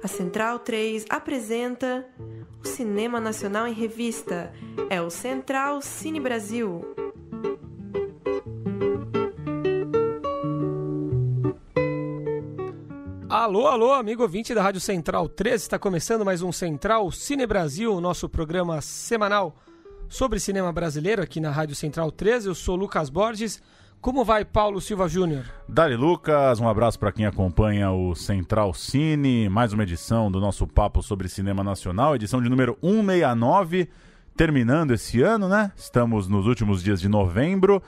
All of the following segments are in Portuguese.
Central 3 apresenta o Cinema Nacional em Revista. É o Central Cine Brasil. Alô, alô, amigo ouvinte da Rádio Central 3. Está começando mais um Central Cine Brasil, o nosso programa semanal sobre cinema brasileiro aqui na Rádio Central 3. Eu sou Lucas Borges. Como vai, Paulo Silva Júnior? Dali Lucas, um abraço para quem acompanha o Central Cine, mais uma edição do nosso papo sobre cinema nacional, edição de número 169, terminando esse ano, né? Estamos nos últimos dias de novembro,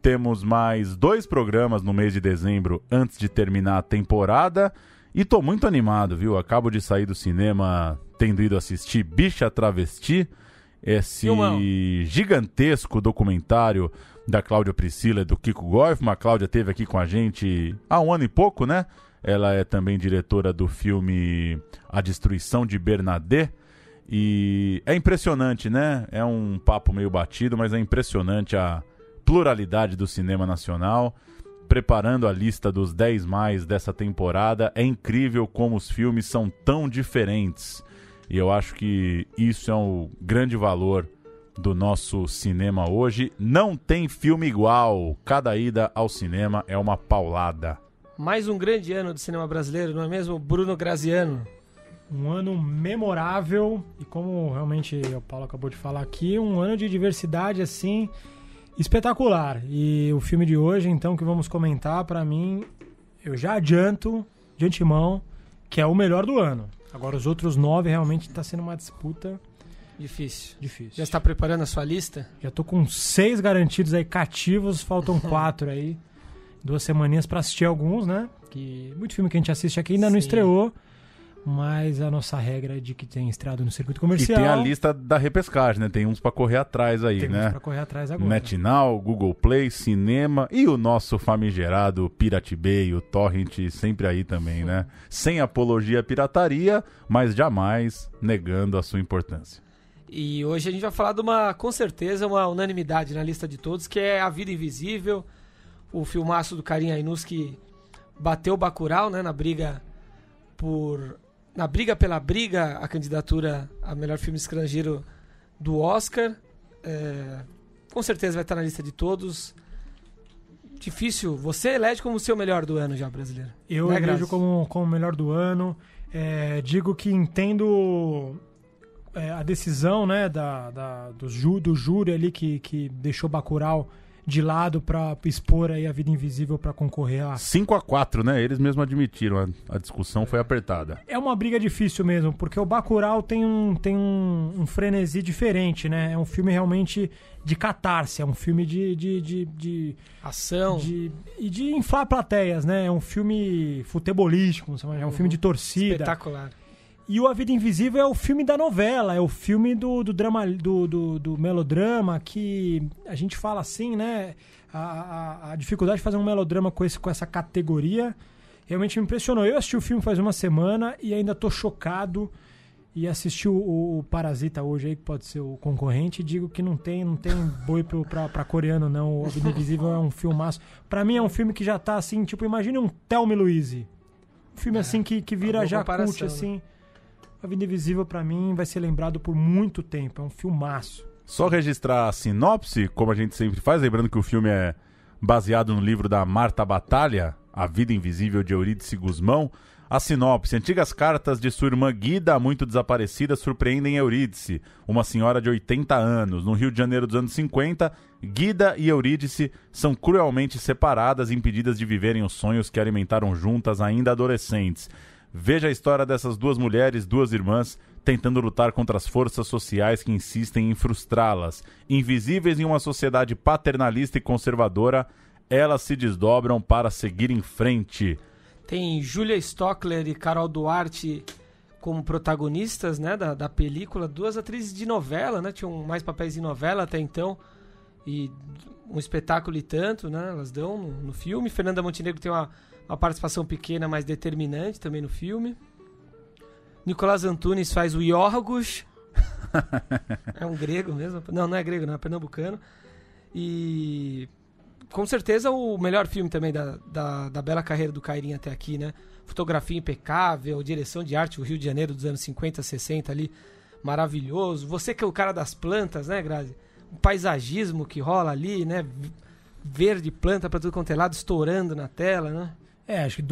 temos mais 2 programas no mês de dezembro antes de terminar a temporada e tô muito animado, viu? Acabo de sair do cinema tendo ido assistir Bicha Travesti, esse gigantesco documentário da Cláudia Priscila e do Kiko Goifman. A Cláudia esteve aqui com a gente há um ano e pouco, né? Ela é também diretora do filme A Destruição de Bernadette. E é impressionante, né? É um papo meio batido, mas é impressionante a pluralidade do cinema nacional. Preparando a lista dos 10 mais dessa temporada, é incrível como os filmes são tão diferentes. E eu acho que isso é um grande valor do nosso cinema hoje. Não tem filme igual. Cada ida ao cinema é uma paulada. Mais um grande ano do cinema brasileiro, não é mesmo, Bruno Graziano? Um ano memorável e, como realmente o Paulo acabou de falar aqui, um ano de diversidade assim espetacular. E o filme de hoje, então, que vamos comentar, para mim, eu já adianto de antemão que é o melhor do ano. Agora os outros 9 realmente está sendo uma disputa difícil. Já está preparando a sua lista? Já tô com 6 garantidos aí cativos, faltam 4 aí. 2 semaninhas pra assistir alguns, né? Que muito filme que a gente assiste aqui ainda não estreou, mas a nossa regra é de que tem estreado no circuito comercial. E tem a lista da repescagem, né? Tem uns pra correr atrás aí, tem né? Tem uns pra correr atrás agora. NetNow, Google Play, Cinema e o nosso famigerado Pirate Bay, o Torrent, sempre aí também, né? Sem apologia à pirataria, mas jamais negando a sua importância. E hoje a gente vai falar de com certeza, uma unanimidade na lista de todos, que é A Vida Invisível, o filmaço do Karim Ainuz que bateu o Bacurau, né, na briga pela briga, a candidatura a melhor filme estrangeiro do Oscar. Com certeza vai estar na lista de todos. Difícil. Você elege como o seu melhor do ano já, brasileiro? Eu elejo como o melhor do ano. Digo que entendo a decisão, né, do júri ali que deixou Bacurau de lado para expor aí A Vida Invisível para concorrer a 5-4, né? Eles mesmos admitiram, a discussão foi apertada. É uma briga difícil mesmo, porque o Bacurau tem um frenesi diferente, né? É um filme realmente de catarse, é um filme de ação e de inflar plateias, né? É um filme futebolístico, é um filme de torcida. Espetacular. E o A Vida Invisível é o filme da novela, é o filme do drama, do melodrama, que a gente fala assim, né? A dificuldade de fazer um melodrama com essa categoria realmente me impressionou. Eu assisti o filme faz uma semana e ainda tô chocado. E assisti o Parasita hoje aí, que pode ser o concorrente, e digo que não tem boi pra coreano, não. O A Vida Invisível é um filmaço. Pra mim é um filme que já tá assim, tipo, imagine um Thelma e Louise. Um filme assim que vira já cult, assim. Né? A Vida Invisível, pra mim, vai ser lembrado por muito tempo. É um filmaço. Só registrar a sinopse, como a gente sempre faz, lembrando que o filme é baseado no livro da Marta Batalha, A Vida Invisível, de Eurídice Gusmão. A sinopse: antigas cartas de sua irmã Guida, muito desaparecida, surpreendem Eurídice, uma senhora de 80 anos. No Rio de Janeiro dos anos 50, Guida e Eurídice são cruelmente separadas, impedidas de viverem os sonhos que alimentaram juntas ainda adolescentes. Veja a história dessas 2 mulheres, 2 irmãs, tentando lutar contra as forças sociais que insistem em frustrá-las. Invisíveis em uma sociedade paternalista e conservadora, elas se desdobram para seguir em frente. Tem Julia Stockler e Carol Duarte como protagonistas, né, da película. 2 atrizes de novela, né? Tinham mais papéis de novela até então. E um espetáculo e tanto, né? Elas dão no filme. Fernanda Montenegro tem uma participação pequena, mas determinante também no filme. Nicolás Antunes faz o Iorgos. É um grego mesmo. Não é grego, não, é pernambucano. E com certeza o melhor filme também da bela carreira do Cairinho até aqui, né? Fotografia impecável, direção de arte, o Rio de Janeiro dos anos 50, 60 ali, maravilhoso. Você que é o cara das plantas, né, Grazi? O paisagismo que rola ali, né? Verde, planta pra tudo quanto é lado, estourando na tela, né? Acho que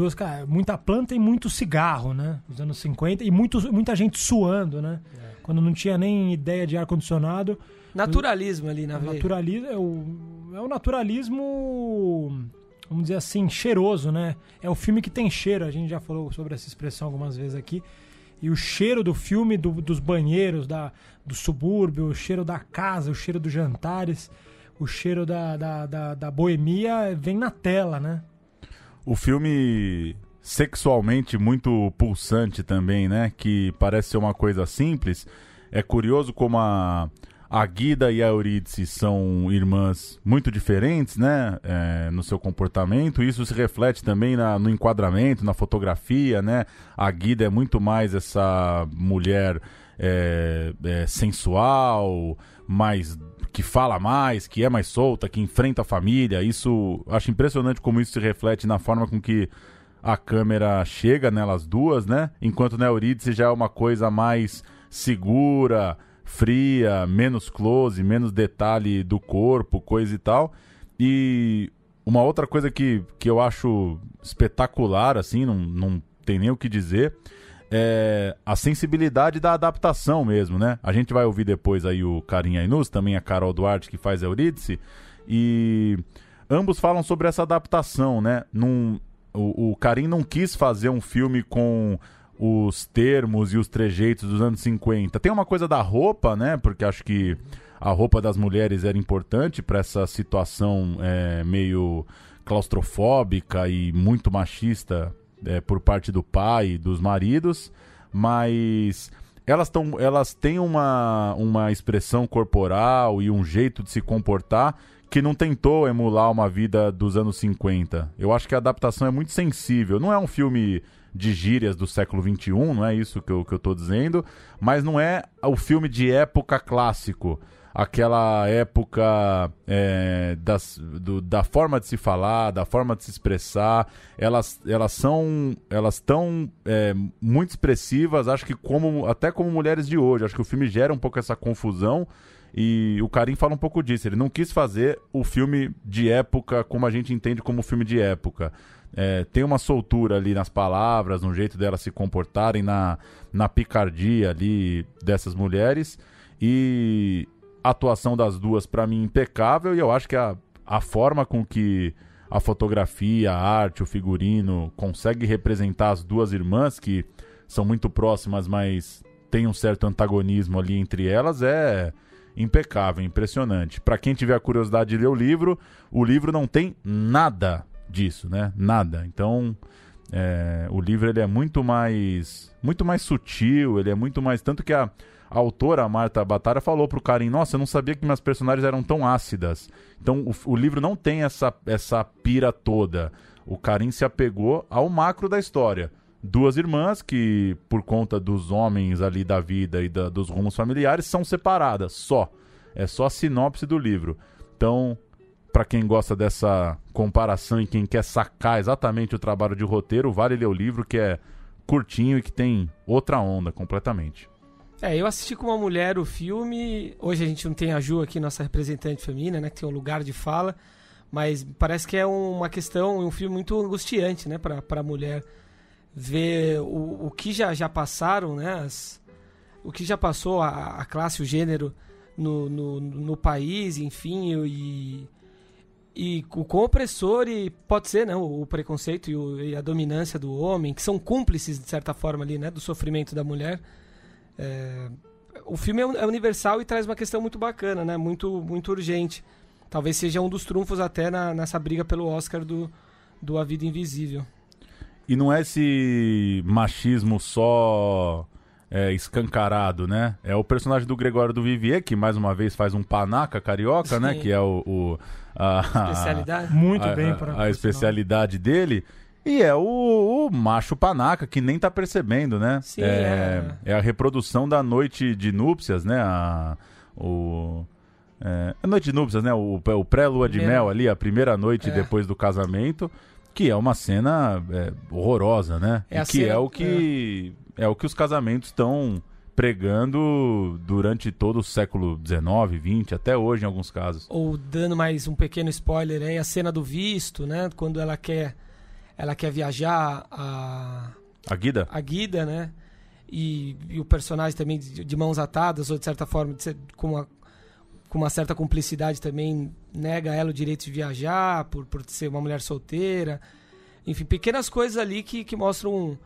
muita planta e muito cigarro, né? Nos anos 50, e muita gente suando, né? Quando não tinha nem ideia de ar-condicionado. Naturalismo ali na veia. Naturalismo é o naturalismo, vamos dizer assim, cheiroso, né? É o filme que tem cheiro, a gente já falou sobre essa expressão algumas vezes aqui. E o cheiro do filme, dos banheiros, do subúrbio, o cheiro da casa, o cheiro dos jantares, o cheiro da boemia vem na tela, né? O filme sexualmente muito pulsante também, né? Que parece ser uma coisa simples. É curioso como a Guida e a Eurídice são irmãs muito diferentes, né? No seu comportamento. Isso se reflete também no enquadramento, na fotografia, né? A Guida é muito mais essa mulher sensual, que fala mais, que é mais solta, que enfrenta a família. Isso, acho impressionante como isso se reflete na forma com que a câmera chega nelas duas, né? Enquanto na Eurídice já é uma coisa mais segura, fria, menos close, menos detalhe do corpo, coisa e tal. E uma outra coisa que eu acho espetacular, assim, não tem nem o que dizer, é a sensibilidade da adaptação mesmo, né? A gente vai ouvir depois aí o Carinha Inus, também a Carol Duarte que faz Eurídice, e ambos falam sobre essa adaptação, né? O Carim não quis fazer um filme com os termos e os trejeitos dos anos 50. Tem uma coisa da roupa, né? Porque acho que a roupa das mulheres era importante para essa situação meio claustrofóbica e muito machista por parte do pai e dos maridos, mas elas têm uma expressão corporal e um jeito de se comportar que não tentou emular uma vida dos anos 50. Eu acho que a adaptação é muito sensível. Não é um filme de gírias do século XXI, não é isso que eu tô dizendo, mas não é o filme de época clássico. Aquela época da forma de se falar, da forma de se expressar, elas estão muito expressivas, acho que até como mulheres de hoje. Acho que o filme gera um pouco essa confusão e o Carim fala um pouco disso. Ele não quis fazer o filme de época como a gente entende como filme de época. Tem uma soltura ali nas palavras, no jeito delas se comportarem, na picardia ali dessas mulheres, e a atuação das duas, para mim, impecável. E eu acho que a forma com que a fotografia, a arte, o figurino consegue representar as duas irmãs, que são muito próximas, mas tem um certo antagonismo ali entre elas, é impecável, impressionante. Para quem tiver a curiosidade de ler o livro não tem nada disso, né? Nada. Então, o livro ele é muito mais sutil, ele é muito mais... Tanto que a autora, a Marta Battara, falou pro Carim: nossa, eu não sabia que minhas personagens eram tão ácidas. Então o livro não tem essa pira toda. O Carim se apegou ao macro da história. Duas irmãs que, por conta dos homens ali da vida e dos rumos familiares, são separadas, só. É só a sinopse do livro. Então, para quem gosta dessa comparação e quem quer sacar exatamente o trabalho de roteiro, vale ler o livro, que é curtinho e que tem outra onda completamente. Eu assisti com uma mulher o filme. Hoje a gente não tem a Ju aqui, nossa representante feminina, né, que tem um lugar de fala, mas parece que é uma questão, um filme muito angustiante, né, para a mulher ver o que já passaram, né, o que já passou a classe, o gênero no país, enfim, e o quão opressor e pode ser, né, o preconceito e a dominância do homem, que são cúmplices, de certa forma, ali, né, do sofrimento da mulher. O filme é universal e traz uma questão muito bacana, né? Muito, muito urgente. Talvez seja um dos trunfos até nessa briga pelo Oscar do A Vida Invisível. E não é esse machismo só escancarado, né? É o personagem do Gregório do Vivier, que mais uma vez faz um panaca carioca, né? Que é especialidade. Muito bem a especialidade dele. E é o macho panaca, que nem tá percebendo, né? Sim, é a reprodução da noite de núpcias, né? a noite de núpcias, né? O pré-lua de mel ali, a primeira noite depois do casamento, que é uma cena horrorosa, né? É o que os casamentos estão pregando durante todo o século XIX, XX, até hoje em alguns casos. Ou dando mais um pequeno spoiler aí, a cena do visto, né? Quando ela quer viajar A Guida? A Guida, né? E o personagem também de mãos atadas, ou de certa forma, com uma certa cumplicidade também, nega a ela o direito de viajar por ser uma mulher solteira. Enfim, pequenas coisas ali que mostram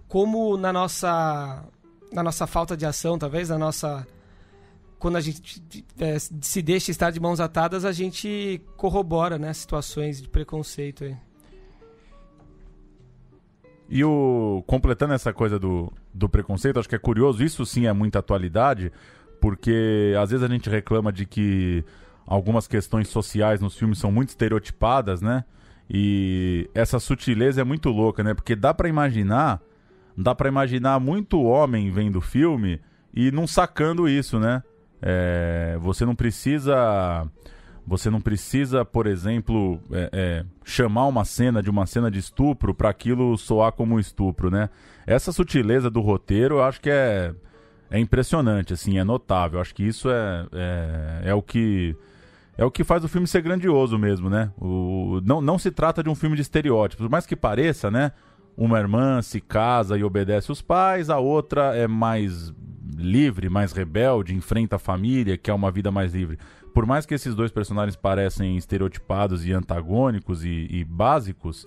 como na nossa falta de ação, talvez, quando a gente se deixa estar de mãos atadas, a gente corrobora, né, situações de preconceito aí. E completando essa coisa do preconceito, acho que é curioso, isso sim é muita atualidade, porque às vezes a gente reclama de que algumas questões sociais nos filmes são muito estereotipadas, né? E essa sutileza é muito louca, né? Porque dá pra imaginar muito homem vendo o filme e não sacando isso, né? Você não precisa, por exemplo, chamar uma cena de estupro para aquilo soar como um estupro, né? Essa sutileza do roteiro, eu acho que é impressionante, assim, é notável. Acho que isso é o que faz o filme ser grandioso mesmo, né? Não se trata de um filme de estereótipos, mas que pareça, né? Uma irmã se casa e obedece os pais, a outra é mais livre, mais rebelde, enfrenta a família, quer uma vida mais livre. Por mais que esses dois personagens parecem estereotipados e antagônicos e básicos,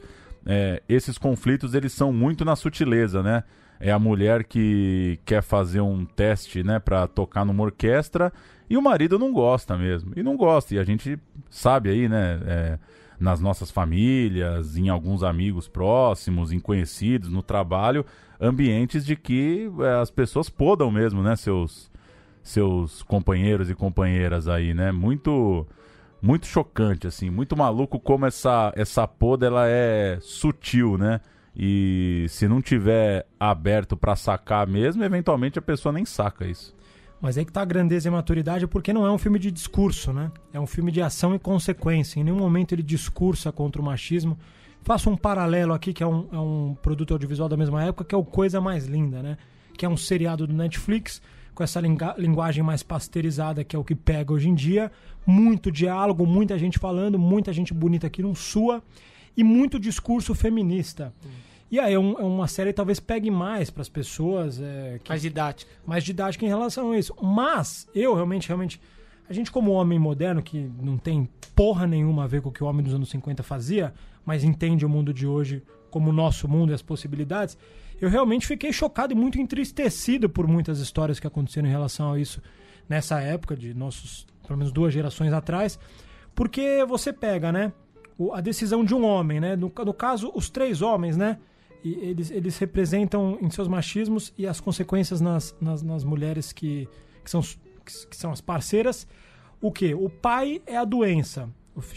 esses conflitos eles são muito na sutileza, né? É a mulher que quer fazer um teste, né, para tocar numa orquestra e o marido não gosta mesmo. E não gosta. E a gente sabe aí, né, nas nossas famílias, em alguns amigos próximos, em conhecidos, no trabalho, ambientes de que as pessoas podam mesmo, né, seus companheiros e companheiras aí, né? Muito, muito chocante, assim, muito maluco como essa poda ela é sutil, né? E se não tiver aberto pra sacar mesmo, eventualmente a pessoa nem saca isso. Mas aí que tá a grandeza e a maturidade, porque não é um filme de discurso, né? É um filme de ação e consequência. Em nenhum momento ele discursa contra o machismo. Faço um paralelo aqui, que é um produto audiovisual da mesma época, que é o Coisa Mais Linda, né? Que é um seriado do Netflix, com essa linguagem mais pasteurizada, que é o que pega hoje em dia. Muito diálogo, muita gente falando, muita gente bonita aqui não sua, e muito discurso feminista. E aí é uma série que talvez pegue mais para as pessoas. Mais didática. Mais didática em relação a isso. Mas eu realmente... A gente como homem moderno, que não tem porra nenhuma a ver com o que o homem dos anos 50 fazia, mas entende o mundo de hoje como o nosso mundo e as possibilidades, eu realmente fiquei chocado e muito entristecido por muitas histórias que aconteceram em relação a isso nessa época, de nossos, pelo menos 2 gerações atrás, porque você pega, né, a decisão de um homem, né, no caso, os 3 homens, né, e eles representam em seus machismos e as consequências nas mulheres que são as parceiras. O quê? O pai é a doença.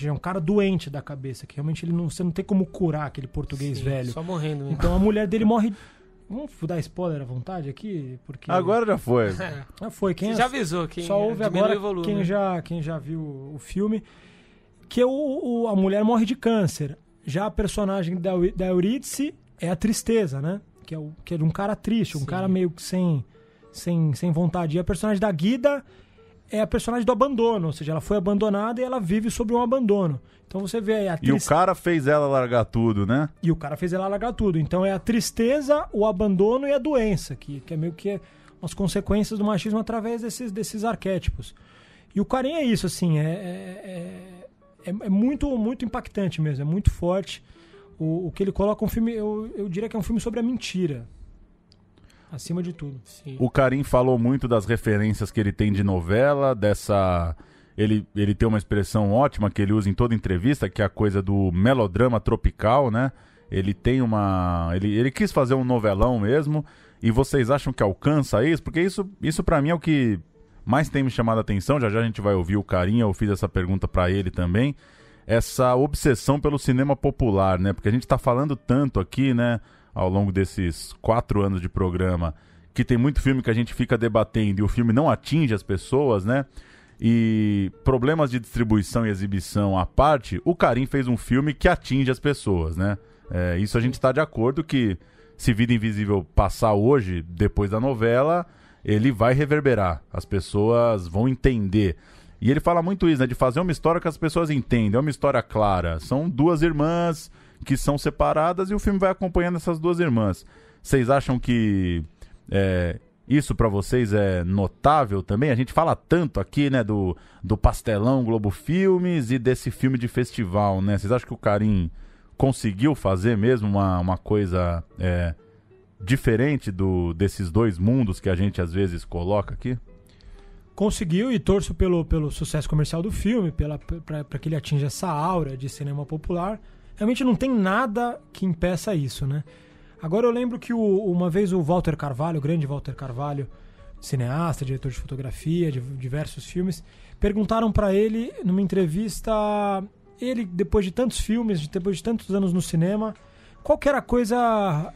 É um cara doente da cabeça, que realmente você não tem como curar aquele português velho. Só morrendo mesmo. Então a mulher dele morre... Vamos dar spoiler à vontade aqui? Porque... Agora já foi. Já foi. Você já avisou. Só ouve agora quem já viu o filme. Que a mulher morre de câncer. Já a personagem da Eurídice é a tristeza, né? Que é um cara triste, um cara meio que sem vontade. E a personagem da Guida é a personagem do abandono, ou seja, ela foi abandonada e ela vive sobre um abandono. Então você vê aí a E o cara fez ela largar tudo, né? E o cara fez ela largar tudo. Então é a tristeza, o abandono e a doença, que é meio que as consequências do machismo através desses arquétipos. E o Carinha é isso, assim, é muito, muito impactante mesmo, é muito forte. O que ele coloca um filme, eu diria que é um filme sobre a mentira. Acima de tudo. Sim. O Karim falou muito das referências que ele tem de novela, ele tem uma expressão ótima que ele usa em toda entrevista, que é a coisa do melodrama tropical, né? Ele tem ele quis fazer um novelão mesmo, e vocês acham que alcança isso? Porque isso pra mim é o que mais tem me chamado a atenção. Já a gente vai ouvir o Carinha, eu fiz essa pergunta pra ele também. Essa obsessão pelo cinema popular, né? Porque a gente tá falando tanto aqui, né, ao longo desses 4 anos de programa, que tem muito filme que a gente fica debatendo e o filme não atinge as pessoas, né? E problemas de distribuição e exibição à parte, o Karim fez um filme que atinge as pessoas, né? Isso a gente está de acordo que se Vida Invisível passar hoje, depois da novela, ele vai reverberar. As pessoas vão entender. E ele fala muito isso, né? De fazer uma história que as pessoas entendem. É uma história clara. São duas irmãs que são separadas e o filme vai acompanhando essas duas irmãs. Vocês acham que isso pra vocês é notável também? A gente fala tanto aqui, né? Do pastelão Globo Filmes e desse filme de festival, né? Vocês acham que o Karim conseguiu fazer mesmo uma coisa diferente desses dois mundos que a gente às vezes coloca aqui? Conseguiu, e torço pelo sucesso comercial do filme, para que ele atinja essa aura de cinema popular. Realmente não tem nada que impeça isso, né? Agora eu lembro que uma vez o Walter Carvalho, o grande Walter Carvalho, cineasta, diretor de fotografia, de diversos filmes, perguntaram para ele, numa entrevista, ele, depois de tantos filmes, depois de tantos anos no cinema, qual que era a coisa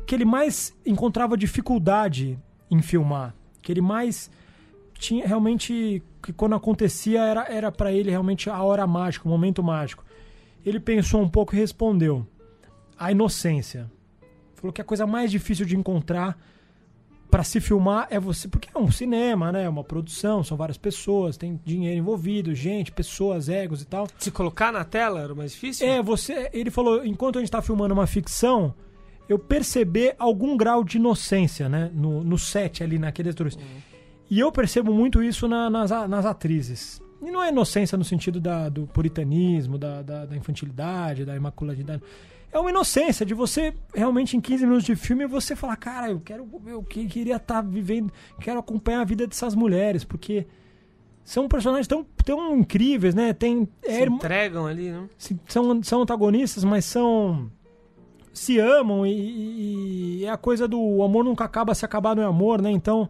que ele mais encontrava dificuldade em filmar, que ele mais tinha realmente, que quando acontecia era para ele realmente a hora mágica, o momento mágico. Ele pensou um pouco e respondeu: a inocência. Falou que a coisa mais difícil de encontrar para se filmar é você, porque é um cinema, né? É uma produção, são várias pessoas, tem dinheiro envolvido, gente, pessoas, egos e tal. Se colocar na tela era o mais difícil? Ele falou, enquanto a gente está filmando uma ficção, eu perceber algum grau de inocência, né? No set ali, naqueles atores. E eu percebo muito isso nas atrizes. E não é inocência no sentido do puritanismo, da infantilidade, da imaculadidade. É uma inocência de você, realmente, em 15 minutos de filme, você falar, cara, eu queria estar vivendo, quero acompanhar a vida dessas mulheres, porque são personagens tão incríveis, né? Se entregam ali, né? São antagonistas, mas se amam e é a coisa do amor nunca acaba, se acabar não é amor, né? Então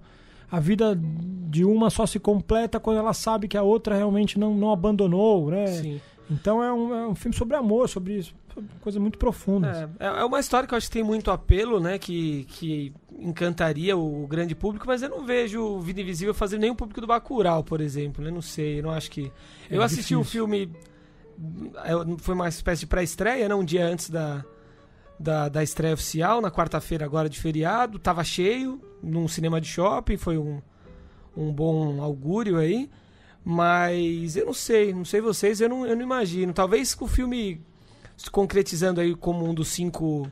a vida de uma só se completa quando ela sabe que a outra realmente não abandonou, né? Sim. Então é um filme sobre amor, sobre isso, coisas muito profundas. É uma história que eu acho que tem muito apelo, né? Que encantaria o grande público, mas eu não vejo Vida Invisível fazer nem o público do Bacurau, por exemplo, né? Não sei, eu não acho que... Eu assisti o filme, foi uma espécie de pré-estreia, né? Um dia antes da estreia oficial, na quarta-feira agora de feriado, tava cheio, num cinema de shopping, foi um bom augúrio aí, mas eu não sei vocês, eu não imagino. Talvez com o filme se concretizando aí como um dos 5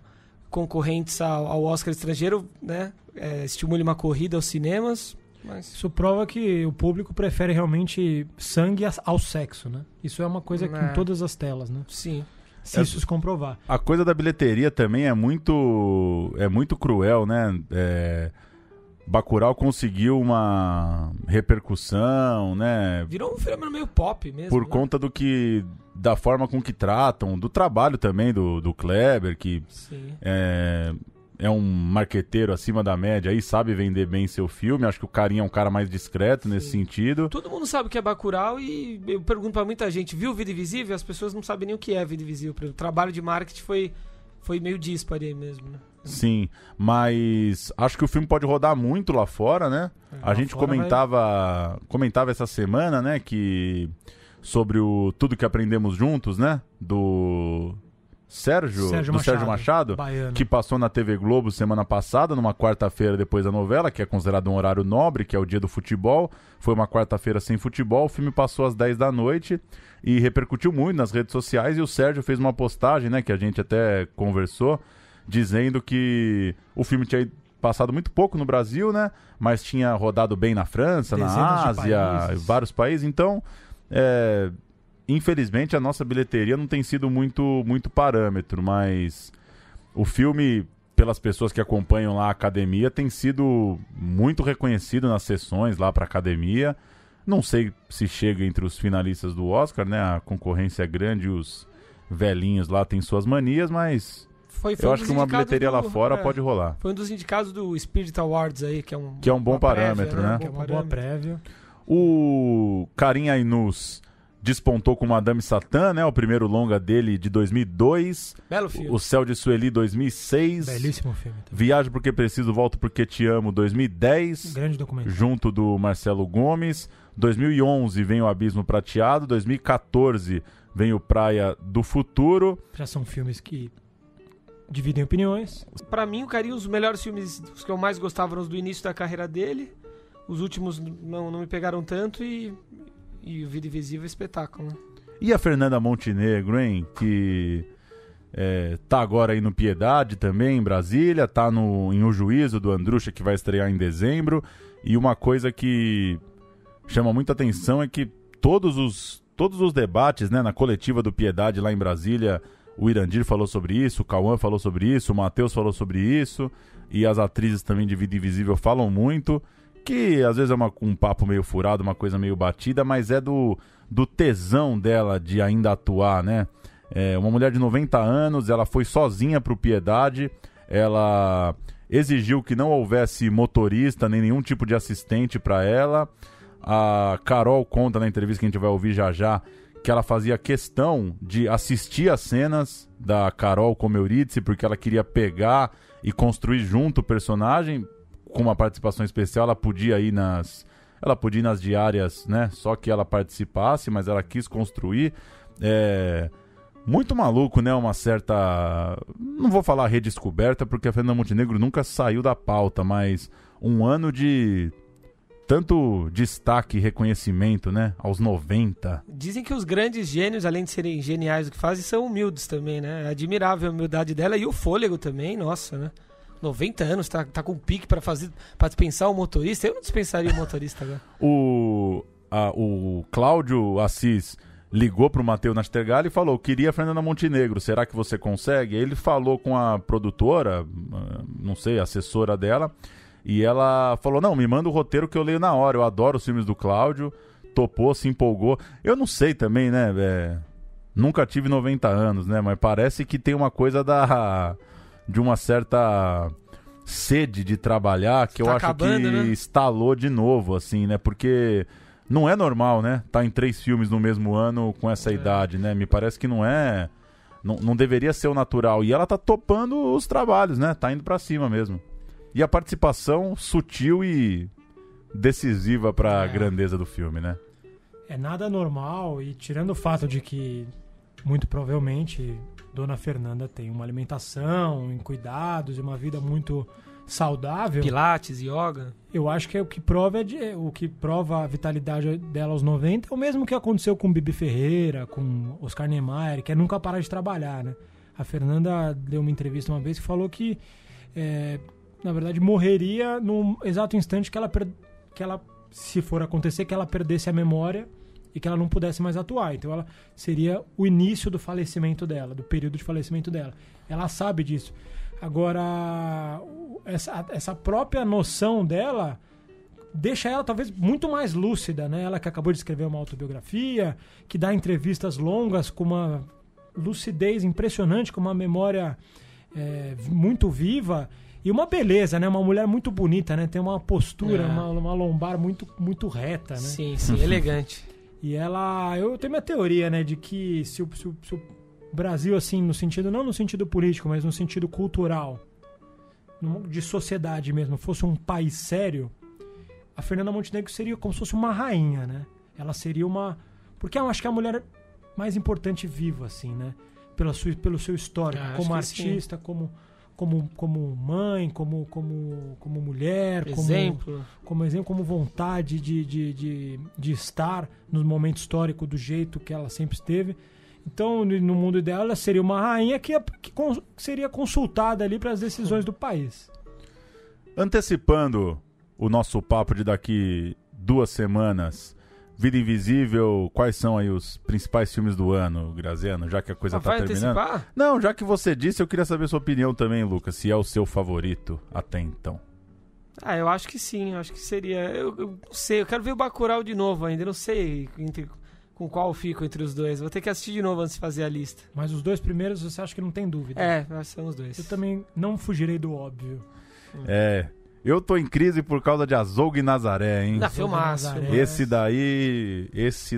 concorrentes ao Oscar estrangeiro, né, estimule uma corrida aos cinemas. Mas... Isso prova que o público prefere realmente sangue ao sexo, né? Isso é uma coisa que em todas as telas, né? Sim. Se isso se comprovar. A coisa da bilheteria também é muito cruel, né? Bacurau conseguiu uma repercussão, né? Virou um fenômeno meio pop mesmo. Por conta da forma com que tratam, do trabalho também do Kleber, que é um marqueteiro acima da média aí, sabe vender bem seu filme. Acho que o Karim é um cara mais discreto nesse sentido. Todo mundo sabe o que é Bacurau e eu pergunto pra muita gente, viu Vida Invisível? As pessoas não sabem nem o que é Vida Invisível. O trabalho de marketing foi meio disparo aí mesmo, né? Sim, mas acho que o filme pode rodar muito lá fora, né? A gente comentava essa semana, né, que sobre o Tudo que Aprendemos Juntos, né? Do Sérgio Machado, baiano, que passou na TV Globo semana passada, numa quarta-feira depois da novela, que é considerado um horário nobre, que é o dia do futebol. Foi uma quarta-feira sem futebol, o filme passou às 10 da noite e repercutiu muito nas redes sociais, e o Sérgio fez uma postagem, né, que a gente até conversou, dizendo que o filme tinha passado muito pouco no Brasil, né, mas tinha rodado bem na França, na Ásia, vários países. Então, infelizmente, a nossa bilheteria não tem sido muito parâmetro, mas o filme, pelas pessoas que acompanham lá a academia, tem sido muito reconhecido nas sessões lá para a academia. Não sei se chega entre os finalistas do Oscar, né? A concorrência é grande, os velhinhos lá têm suas manias, mas eu acho que uma bilheteria lá fora pode rolar. Foi um dos indicados do Spirit Awards aí, que é um bom parâmetro, prévia, né? Que é uma boa prévia. O Karim Ainuz despontou com Madame Satã, né? O primeiro longa dele de 2002. Belo filme. O Céu de Sueli, 2006. Belíssimo filme. Também. Viajo Porque Preciso, Volto Porque Te Amo, 2010. Grande documento. Junto do Marcelo Gomes. 2011 vem o Abismo Prateado, 2014 vem o Praia do Futuro. Já são filmes que dividem opiniões. Pra mim, o Carinho, os melhores filmes, os que eu mais gostava eram os do início da carreira dele. Os últimos não me pegaram tanto e o Vida Invisível é espetáculo, né? E a Fernanda Montenegro, hein? Que tá agora aí no Piedade também, em Brasília. Tá em O Juízo, do Andrucha, que vai estrear em dezembro. E uma coisa que chama muita atenção é que todos os debates, né, na coletiva do Piedade lá em Brasília, o Irandir falou sobre isso, o Cauã falou sobre isso, o Matheus falou sobre isso, e as atrizes também de Vida Invisível falam muito, que às vezes é um papo meio furado, uma coisa meio batida, mas é do tesão dela de ainda atuar, né? Uma mulher de 90 anos, ela foi sozinha pro Piedade, ela exigiu que não houvesse motorista, nem nenhum tipo de assistente para ela. A Carol conta na entrevista que a gente vai ouvir já, que ela fazia questão de assistir as cenas da Carol como Eurídice, porque ela queria pegar e construir junto o personagem. Com uma participação especial, ela podia ir nas diárias, né? Só que ela participasse, mas ela quis construir. Muito maluco, né? Uma certa... Não vou falar redescoberta, porque a Fernanda Montenegro nunca saiu da pauta, mas um ano de tanto destaque e reconhecimento, né? Aos 90. Dizem que os grandes gênios, além de serem geniais o que fazem, são humildes também, né? É admirável a humildade dela e o fôlego também, nossa, né? 90 anos, tá com pique pra dispensar o motorista. Eu não dispensaria o motorista agora. O Cláudio Assis ligou pro Matheus Nastergalli e falou: queria a Fernanda Montenegro, será que você consegue? Ele falou com a produtora, não sei, a assessora dela, e ela falou: não, me manda o roteiro que eu leio na hora, eu adoro os filmes do Cláudio. Topou, se empolgou. Eu não sei também, né, nunca tive 90 anos, né, mas parece que tem uma coisa de uma certa sede de trabalhar que eu acho acabando, que né? Estalou de novo, assim, né? Porque não é normal, né? Tá em 3 filmes no mesmo ano com essa idade, né? Me parece que não é... Não deveria ser o natural. E ela tá topando os trabalhos, né? Tá indo pra cima mesmo. E a participação sutil e decisiva pra grandeza do filme, né? É nada normal, e tirando o fato de que, muito provavelmente, Dona Fernanda tem uma alimentação, em cuidados, e uma vida muito saudável. Pilates, yoga. Eu acho que o que prova a vitalidade dela aos 90 é o mesmo que aconteceu com Bibi Ferreira, com Oscar Niemeyer, que é nunca parar de trabalhar, né? A Fernanda deu uma entrevista uma vez que falou que, na verdade, morreria no exato instante que ela, se for acontecer, que ela perdesse a memória e que ela não pudesse mais atuar. Então ela seria o início do falecimento dela, do período de falecimento dela. Ela sabe disso. Agora, essa própria noção dela deixa ela talvez muito mais lúcida, né? Ela que acabou de escrever uma autobiografia, que dá entrevistas longas com uma lucidez impressionante, com uma memória muito viva e uma beleza, né? Uma mulher muito bonita, né? Tem uma postura, uma lombar muito, muito reta, né? Sim, elegante. E eu tenho minha teoria, né, de que se o Brasil, assim, não no sentido político, mas no sentido cultural, de sociedade mesmo, fosse um país sério, a Fernanda Montenegro seria como se fosse uma rainha, né? Ela seria porque eu acho que é a mulher mais importante viva, assim, né? Pelo seu histórico, como artista, como mãe, como mulher, como exemplo, como vontade de estar no momento histórico do jeito que ela sempre esteve. Então, no mundo ideal, ela seria uma rainha que seria consultada ali para as decisões do país. Antecipando o nosso papo de daqui 2 semanas, Vida Invisível, quais são aí os principais filmes do ano, Graziano, já que a coisa tá terminando? Antecipar? Não, já que você disse, eu queria saber sua opinião também, Lucas, se é o seu favorito até então. Eu acho que sim, acho que seria. Eu não sei, eu quero ver o Bacurau de novo ainda, não sei com qual eu fico entre os dois. Vou ter que assistir de novo antes de fazer a lista. Mas os 2 primeiros você acha que não tem dúvida? Acho que são os 2. Eu também não fugirei do óbvio. Eu tô em crise por causa de Azougue e Nazaré, hein? Na filmaço. Esse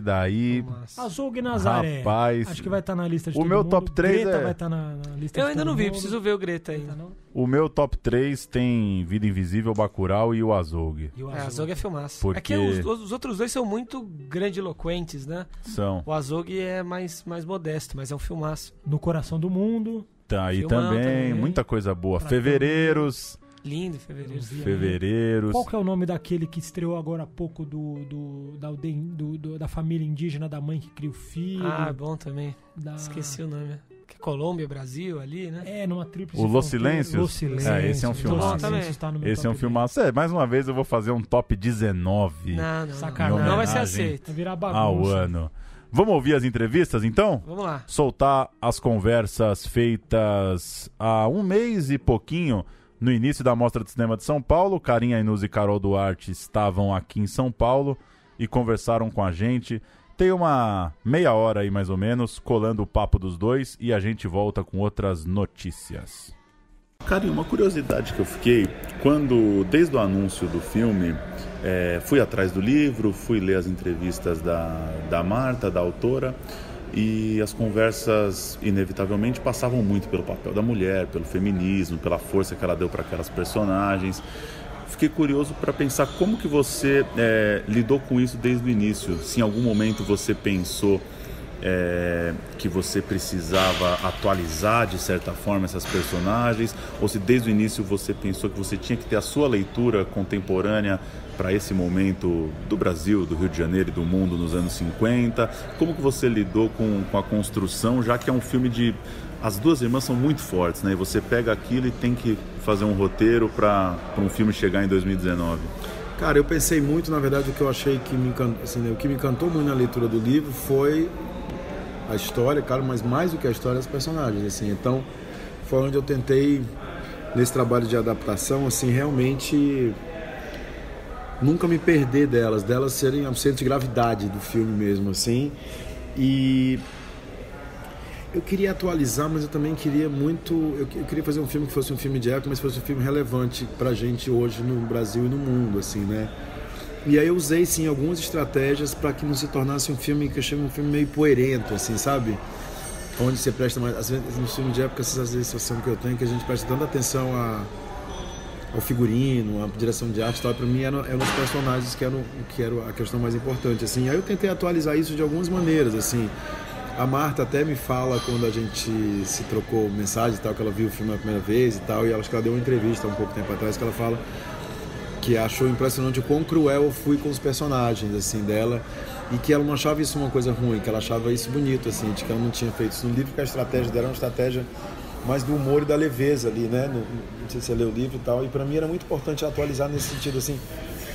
daí... Azougue e Nazaré. Rapaz. Acho que vai estar na lista de O todo meu mundo. top 3 Greta é... vai estar na lista Eu de ainda todo não vi, mundo. preciso ver o Greta aí. Tá, não? O meu top 3 tem Vida Invisível, Bacurau e o Azougue. E o Azougue é filmaço. Porque- É que os outros dois são muito grandiloquentes, né? São. O Azougue é mais modesto, mas é um filmaço. No Coração do Mundo. Tá aí Filmão também, muita coisa boa. Fevereiros. Lindo, fevereiro. Fevereiros. Qual que é o nome daquele que estreou agora há pouco da família indígena, da mãe que cria o filho? Ah, bom também. da... Esqueci o nome. Que é Colômbia, Brasil, ali, né? É, numa tríplice O Los fronteira. Silêncios? Los Silêncios. É, esse é um Los filmaço. Silêncios tá no meu Esse é um top filmaço. Mais uma vez eu vou fazer um top 19 Não. Sacanagem. Não vai ser Homenagem. aceito. 10. Vai virar ao bagunça. ano. Vamos ouvir as entrevistas, então? Vamos lá. Soltar as conversas feitas há um mês e pouquinho no início da Mostra de Cinema de São Paulo. Carinha Inus e Carol Duarte estavam aqui em São Paulo e conversaram com a gente. Tem uma meia hora aí, mais ou menos, colando o papo dos dois e a gente volta com outras notícias. Carinha, uma curiosidade que eu fiquei, desde o anúncio do filme, fui atrás do livro, fui ler as entrevistas da Marta, da autora, e as conversas, inevitavelmente, passavam muito pelo papel da mulher, pelo feminismo, pela força que ela deu para aquelas personagens. Fiquei curioso para pensar como que você lidou com isso desde o início. Se em algum momento você pensou que você precisava atualizar, de certa forma, essas personagens, ou se desde o início você pensou que você tinha que ter a sua leitura contemporânea para esse momento do Brasil, do Rio de Janeiro e do mundo nos anos 50. Como que você lidou com a construção, já que é um filme de... As duas irmãs são muito fortes, né? E você pega aquilo e tem que fazer um roteiro para um filme chegar em 2019. Cara, eu pensei muito, na verdade, o que eu achei que me encantou, assim, né? O que me encantou muito na leitura do livro foi a história, cara, mas mais do que a história, os personagens, assim. Então, foi onde eu tentei, nesse trabalho de adaptação, assim, realmente nunca me perder delas serem o centro de gravidade do filme mesmo, assim. E eu queria atualizar, mas eu também queria muito... Eu queria fazer um filme que fosse um filme de época, mas fosse um filme relevante pra gente hoje no Brasil e no mundo, assim, né? E aí eu usei, sim, algumas estratégias para que não se tornasse um filme que eu chamo de um filme meio poerento, assim, sabe? Onde você presta mais... Às vezes, no filme de época, às vezes, a sensação que eu tenho é que a gente presta tanta atenção ao figurino, à direção de arte e tal. Para mim, eram os personagens que eram a questão mais importante, assim. Aí eu tentei atualizar isso de algumas maneiras, assim. A Marta até me fala, quando a gente se trocou mensagem e tal, que ela viu o filme a primeira vez e tal, e acho que ela deu uma entrevista há um pouco tempo atrás, que ela fala que achou impressionante o quão cruel eu fui com os personagens, assim, dela, e que ela não achava isso uma coisa ruim, que ela achava isso bonito, assim, de que ela não tinha feito isso no livro, porque a estratégia dela era uma estratégia mais do humor e da leveza ali, né? Não sei se você leu o livro e tal, e para mim era muito importante atualizar nesse sentido, assim.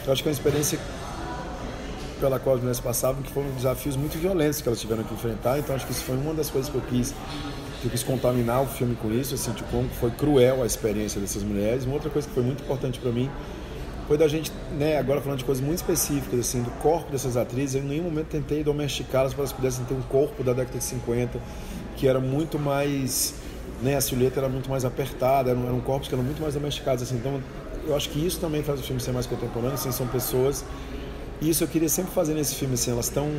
Eu acho que é uma experiência pela qual as mulheres passavam, que foram desafios muito violentos que elas tiveram que enfrentar, então acho que isso foi uma das coisas que eu quis contaminar o filme com isso, assim, de como foi cruel a experiência dessas mulheres. Uma outra coisa que foi muito importante para mim foi da gente, né, agora falando de coisas muito específicas, assim, do corpo dessas atrizes. Eu em nenhum momento tentei domesticá-las para elas pudessem ter um corpo da década de 50, que era muito mais, né, a silhueta era muito mais apertada, eram corpos que eram muito mais domesticados, assim. Então eu acho que isso também faz o filme ser mais contemporâneo, assim, são pessoas, e isso eu queria sempre fazer nesse filme, assim, elas estão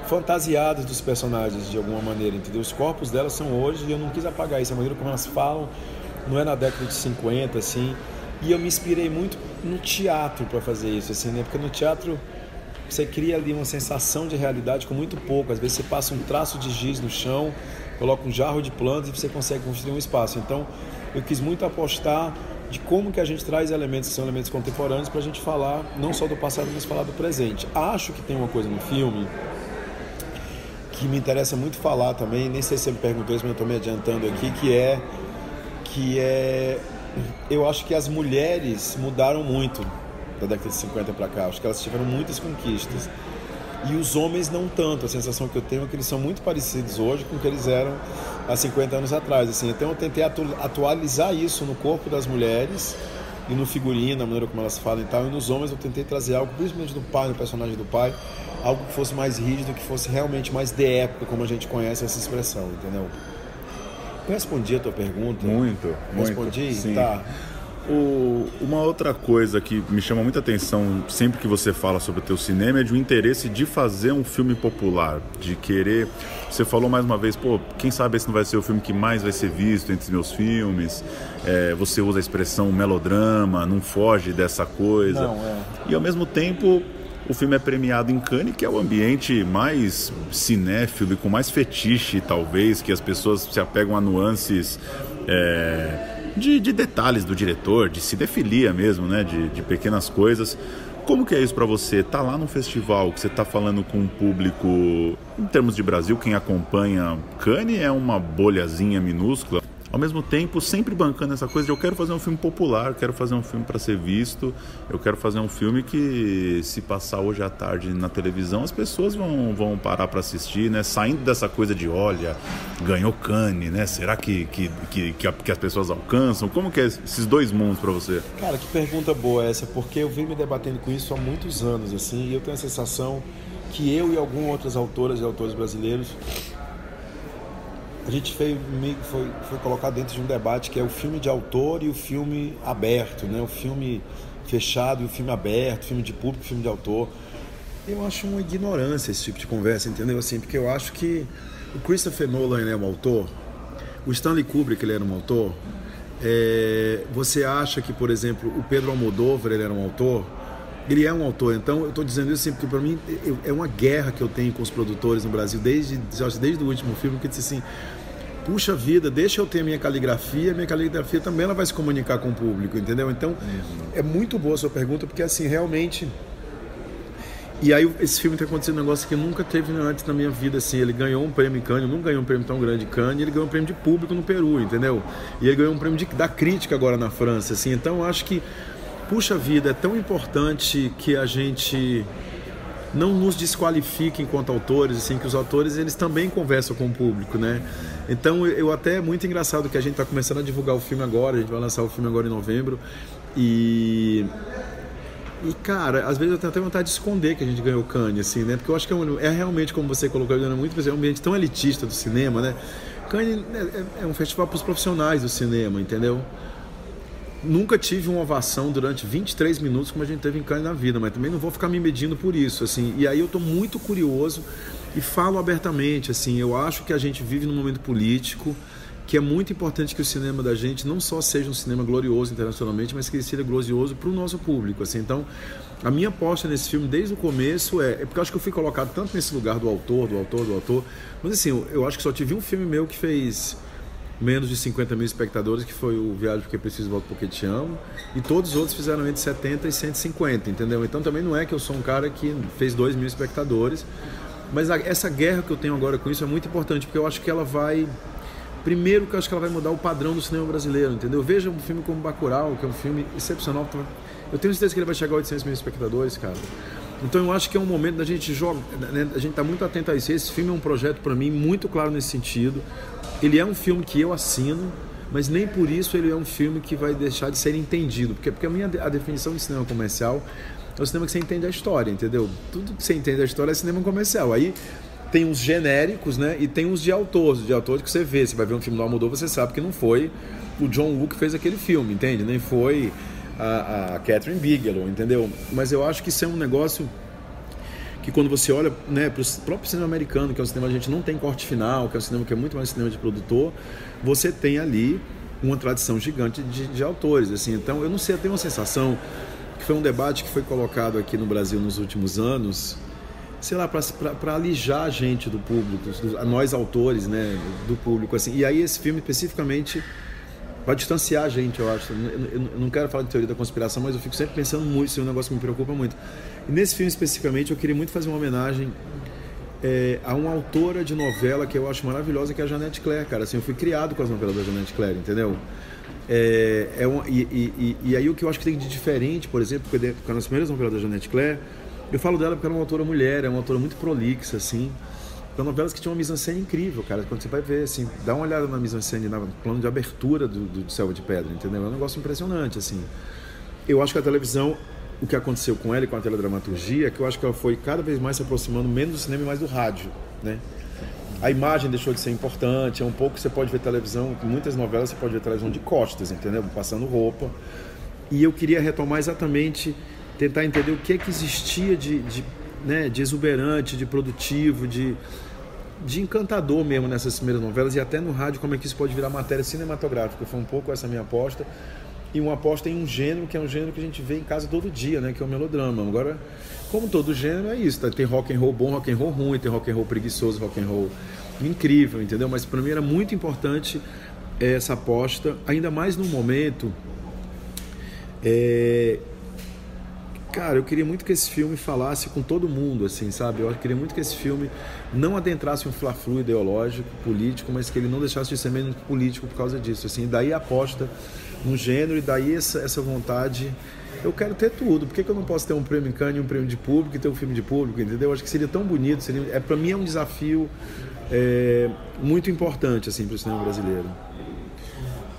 fantasiadas dos personagens de alguma maneira, entendeu? Os corpos delas são hoje, e eu não quis apagar isso, a maneira como elas falam não é na década de 50, assim. E eu me inspirei muito no teatro para fazer isso, assim, né? Porque no teatro você cria ali uma sensação de realidade com muito pouco. Às vezes você passa um traço de giz no chão, coloca um jarro de plantas e você consegue construir um espaço. Então eu quis muito apostar de como que a gente traz elementos que são elementos contemporâneos para a gente falar não só do passado, mas falar do presente. Acho que tem uma coisa no filme que me interessa muito falar também, nem sei se você me perguntou isso, mas eu estou me adiantando aqui, que é eu acho que as mulheres mudaram muito da década de 50 para cá. Acho que elas tiveram muitas conquistas. E os homens não tanto. A sensação que eu tenho é que eles são muito parecidos hoje com o que eles eram há 50 anos atrás, assim. Então eu tentei atualizar isso no corpo das mulheres e no figurino, na maneira como elas falam e tal. E nos homens eu tentei trazer algo, principalmente do pai, no personagem do pai, algo que fosse mais rígido, que fosse realmente mais de época, como a gente conhece essa expressão, entendeu? Eu respondi a tua pergunta? Muito. Respondi? Sim. Tá. Uma outra coisa que me chama muita atenção sempre que você fala sobre o teu cinema é de um interesse de fazer um filme popular, de querer... Você falou mais uma vez, pô, quem sabe esse não vai ser o filme que mais vai ser visto entre os meus filmes. Você usa a expressão melodrama, não foge dessa coisa. E ao mesmo tempo, o filme é premiado em Cannes, que é o ambiente mais cinéfilo e com mais fetiche, talvez, que as pessoas se apegam a nuances... De detalhes do diretor, de cinefilia mesmo, né? De pequenas coisas. Como que é isso pra você? Tá lá num festival que você tá falando com um público, em termos de Brasil, quem acompanha Cannes é uma bolhazinha minúscula. Ao mesmo tempo, sempre bancando essa coisa de eu quero fazer um filme popular, quero fazer um filme para ser visto, eu quero fazer um filme que, se passar hoje à tarde na televisão, as pessoas vão parar para assistir, né? Saindo dessa coisa de, olha, ganhou Cannes, né? Será que as pessoas alcançam? Como que é esses dois mundos para você? Cara, que pergunta boa essa, porque eu venho me debatendo com isso há muitos anos, assim, e eu tenho a sensação que eu e algumas outras autoras e autores brasileiros, a gente foi colocado dentro de um debate que é o filme de autor e o filme aberto, né? O filme fechado e o filme aberto, filme de público, filme de autor. Eu acho uma ignorância esse tipo de conversa, entendeu? Assim, porque eu acho que o Christopher Nolan é um autor, o Stanley Kubrick ele era um autor. Você acha que, por exemplo, o Pedro Almodóvar ele era um autor? Ele é um autor, então eu estou dizendo isso assim, porque para mim é uma guerra que eu tenho com os produtores no Brasil, desde o último filme, que disse assim, puxa vida, deixa eu ter a minha caligrafia também ela vai se comunicar com o público, entendeu? Então, é muito boa a sua pergunta, porque assim, realmente... E aí esse filme tem acontecido um negócio que nunca teve antes na minha vida, assim, ele ganhou um prêmio em Cannes, não ganhou um prêmio tão grande em Cannes, ele ganhou um prêmio de público no Peru, entendeu? E ele ganhou um prêmio da crítica agora na França, assim, então eu acho que puxa vida, é tão importante que a gente não nos desqualifique enquanto autores, assim, que os autores eles também conversam com o público, né? Então eu até é muito engraçado que a gente está começando a divulgar o filme agora, a gente vai lançar o filme agora em novembro e cara, às vezes eu tenho até vontade de esconder que a gente ganhou o Cannes, assim, né? Porque eu acho que é realmente, como você colocou, muito, é um ambiente tão elitista do cinema, né? Cannes é um festival para os profissionais do cinema, entendeu? Nunca tive uma ovação durante 23 minutos como a gente teve em Cannes na vida, mas também não vou ficar me medindo por isso, assim. E aí eu estou muito curioso e falo abertamente, assim, eu acho que a gente vive num momento político que é muito importante que o cinema da gente não só seja um cinema glorioso internacionalmente, mas que ele seja glorioso para o nosso público, assim. Então, a minha aposta nesse filme desde o começo é porque eu acho que eu fui colocado tanto nesse lugar do autor, mas assim, eu acho que só tive um filme meu que fez menos de 50 mil espectadores, que foi o Viagem Porque Preciso Volto Porque Te Amo, e todos os outros fizeram entre 70 e 150, entendeu? Então também não é que eu sou um cara que fez 2 mil espectadores, mas essa guerra que eu tenho agora com isso é muito importante, porque eu acho que ela vai... Primeiro que eu acho que ela vai mudar o padrão do cinema brasileiro, entendeu? Veja um filme como Bacurau, que é um filme excepcional, eu tenho certeza que ele vai chegar a 800 mil espectadores, cara. Então eu acho que é um momento da gente jogar, né? A gente tá muito atento a isso. Esse filme é um projeto para mim muito claro nesse sentido. Ele é um filme que eu assino, mas nem por isso ele é um filme que vai deixar de ser entendido, porque a definição de cinema comercial é o cinema que você entende a história, entendeu? Tudo que você entende a história é cinema comercial. Aí tem uns genéricos, né? E tem uns de autores que você vê. Você vai ver um filme do Almodóvar, você sabe que não foi o John Woo que fez aquele filme, entende? Nem foi a Catherine Bigelow, entendeu? Mas eu acho que isso é um negócio que quando você olha, né, para o próprio cinema americano, que é um cinema que a gente não tem corte final, que é um cinema que é muito mais cinema de produtor, você tem ali uma tradição gigante de autores, assim. Então eu não sei, eu tenho uma sensação que foi um debate que foi colocado aqui no Brasil nos últimos anos, sei lá, para alijar a gente do público, nós autores, né, do público, assim. E aí esse filme especificamente vai distanciar a gente, eu acho. Eu não quero falar de teoria da conspiração, mas eu fico sempre pensando muito, isso é um negócio que me preocupa muito. E nesse filme especificamente eu queria muito fazer uma homenagem a uma autora de novela que eu acho maravilhosa, que é a Jeanette Claire, cara. Assim, eu fui criado com as novelas da Jeanette Claire, entendeu? E aí o que eu acho que tem de diferente, por exemplo, porque nas primeiras novelas da Jeanette Claire, eu falo dela porque ela é uma autora mulher, é uma autora muito prolixa, assim. São novelas que tinham uma mise-en-scène incrível, cara. Quando você vai ver, assim, dá uma olhada na mise-en-scène, no plano de abertura do Selva de Pedra, entendeu? É um negócio impressionante, assim. Eu acho que a televisão, o que aconteceu com ela e com a teledramaturgia, é que eu acho que ela foi cada vez mais se aproximando menos do cinema e mais do rádio, né? A imagem deixou de ser importante, é um pouco que você pode ver televisão, muitas novelas você pode ver televisão de costas, entendeu? Passando roupa. E eu queria retomar exatamente, tentar entender o que é que existia de exuberante, de produtivo, de encantador mesmo nessas primeiras novelas, e até no rádio, como é que isso pode virar matéria cinematográfica. Foi um pouco essa minha aposta, e uma aposta em um gênero que é um gênero que a gente vê em casa todo dia, né, que é o melodrama. Agora, como todo gênero, é isso, tá? Tem rock and roll bom, rock and roll ruim, tem rock and roll preguiçoso, rock and roll incrível, entendeu? Mas para mim era muito importante essa aposta, ainda mais num momento... Cara, eu queria muito que esse filme falasse com todo mundo, assim, sabe? Eu queria muito que esse filme não adentrasse um fla-flu ideológico, político, mas que ele não deixasse de ser menos político por causa disso, assim. Daí a aposta no gênero, e daí essa vontade... Eu quero ter tudo. Por que eu não posso ter um prêmio em Cannes, um prêmio de público e ter um filme de público, entendeu? Eu acho que seria tão bonito. Para mim é um desafio muito importante, assim, para o cinema brasileiro.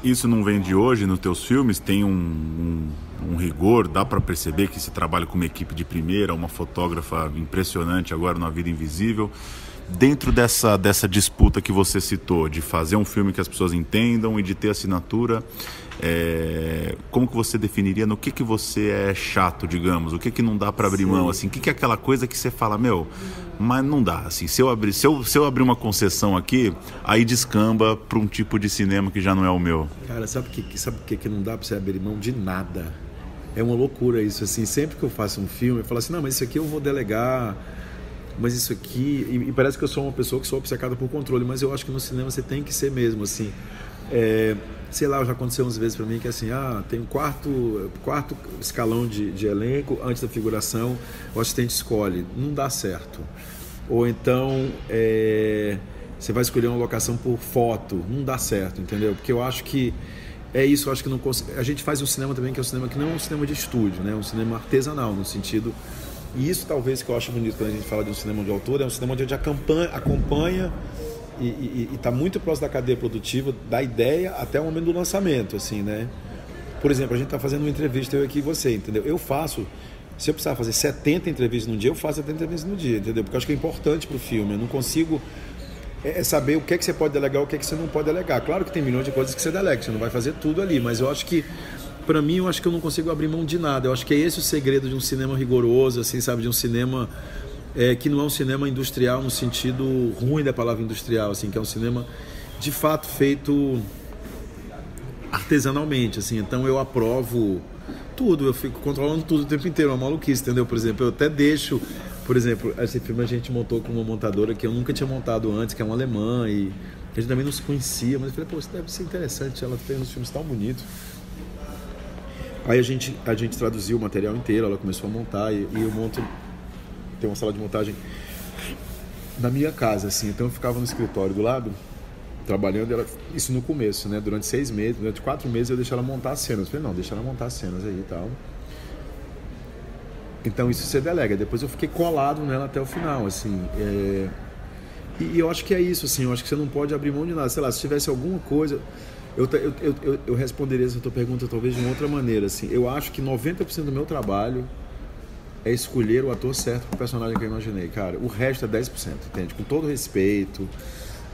Isso não vem de hoje nos teus filmes? Tem um rigor? Dá para perceber que se trabalha com uma equipe de primeira, uma fotógrafa impressionante agora no A Vida Invisível. Dentro dessa disputa que você citou, de fazer um filme que as pessoas entendam e de ter assinatura, como que você definiria no que você é chato, digamos? O que não dá para abrir mão? Assim, o que é aquela coisa que você fala, mas não dá. Assim, se eu abrir uma concessão aqui, aí descamba para um tipo de cinema que já não é o meu. Cara, sabe o que não dá para você abrir mão de nada? É uma loucura isso, assim. Sempre que eu faço um filme, eu falo assim, não, mas isso aqui eu vou delegar, mas isso aqui... E parece que eu sou uma pessoa que sou obcecada por controle, mas eu acho que no cinema você tem que ser mesmo, assim. Sei lá, já aconteceu umas vezes pra mim que assim, tem um quarto escalão de elenco antes da figuração, o assistente escolhe, não dá certo. Ou então você vai escolher uma locação por foto, não dá certo, entendeu? Porque eu acho que eu acho que não a gente faz um cinema também que é um cinema que não é um cinema de estúdio, né? É um cinema artesanal, no sentido... E isso talvez que eu acho bonito quando a gente fala de um cinema de autor, é um cinema onde a gente acompanha e está muito próximo da cadeia produtiva, da ideia até o momento do lançamento, assim, né? Por exemplo, a gente está fazendo uma entrevista, eu aqui e você, entendeu? Se eu precisar fazer 70 entrevistas num dia, eu faço 70 entrevistas no dia, entendeu? Porque eu acho que é importante para o filme, eu não consigo saber o que é que você pode delegar, o que é que você não pode delegar. Claro que tem milhões de coisas que você delega, você não vai fazer tudo ali, mas eu acho que, para mim, eu acho que eu não consigo abrir mão de nada. Eu acho que é esse o segredo de um cinema rigoroso, assim, sabe? De um cinema que não é um cinema industrial no sentido ruim da palavra industrial, assim, que é um cinema de fato feito artesanalmente, assim. Então eu aprovo tudo, eu fico controlando tudo o tempo inteiro, é uma maluquice, entendeu? Por exemplo, eu até deixo, por exemplo, esse filme a gente montou com uma montadora que eu nunca tinha montado antes, que é uma alemã, e a gente também não se conhecia, mas eu falei, isso deve ser interessante, ela fez uns filmes tão bonitos. Aí a gente traduziu o material inteiro, ela começou a montar, e eu monto, tem uma sala de montagem na minha casa, assim, então eu ficava no escritório do lado, trabalhando, isso no começo, né, durante 6 meses, durante 4 meses eu deixei ela montar as cenas, eu falei, não, deixa ela montar as cenas aí e tal. Então isso você delega, depois eu fiquei colado nela até o final, assim, e eu acho que é isso, assim, eu acho que você não pode abrir mão de nada, sei lá, se tivesse alguma coisa... Eu responderia essa tua pergunta talvez de uma outra maneira, assim. Eu acho que 90% do meu trabalho é escolher o ator certo pro personagem que eu imaginei, cara. O resto é 10%, entende? Com todo respeito.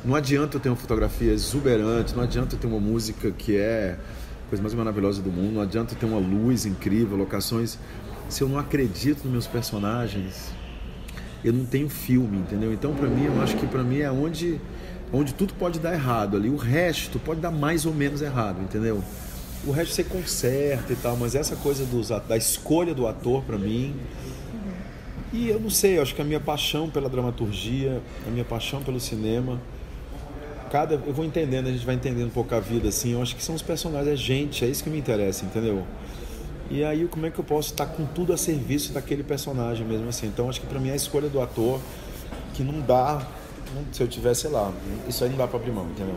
Não adianta eu ter uma fotografia exuberante, não adianta eu ter uma música que é a coisa mais maravilhosa do mundo, não adianta eu ter uma luz incrível, locações. Se eu não acredito nos meus personagens, eu não tenho filme, entendeu? Então, pra mim, eu acho que pra mim é onde tudo pode dar errado ali, o resto pode dar mais ou menos errado, entendeu? O resto você conserta e tal, mas essa coisa da escolha do ator pra mim, e eu não sei, eu acho que a minha paixão pela dramaturgia, a minha paixão pelo cinema, eu vou entendendo, a gente vai entendendo um pouco a vida, assim, eu acho que são os personagens, é gente, é isso que me interessa, entendeu? E aí como é que eu posso estar com tudo a serviço daquele personagem mesmo, assim? Então acho que pra mim é a escolha do ator, que não dá... Se eu tivesse, sei lá, isso aí não dá pra abrir mão, entendeu?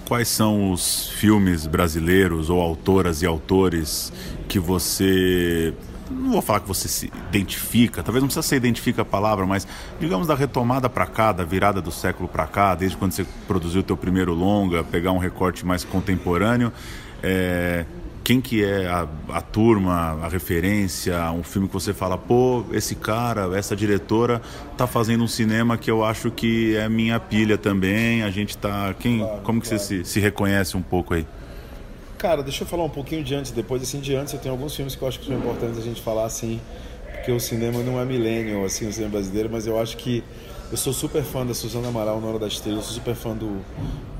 Quais são os filmes brasileiros ou autoras e autores que você... Não vou falar que você se identifica, talvez não precisa ser identifica a palavra, mas digamos da retomada pra cá, da virada do século pra cá, desde quando você produziu o teu primeiro longa, pegar um recorte mais contemporâneo, quem que é a turma, a referência, um filme que você fala, pô, esse cara, essa diretora tá fazendo um cinema que eu acho que é minha pilha também, a gente tá... Como que você se reconhece um pouco aí? Cara, deixa eu falar um pouquinho de antes. Depois, assim, de antes, eu tenho alguns filmes que eu acho que são importantes a gente falar, assim, porque o cinema não é millennial, assim, o cinema brasileiro, mas eu acho que eu sou super fã da Suzana Amaral na Hora da Estrela, eu sou super fã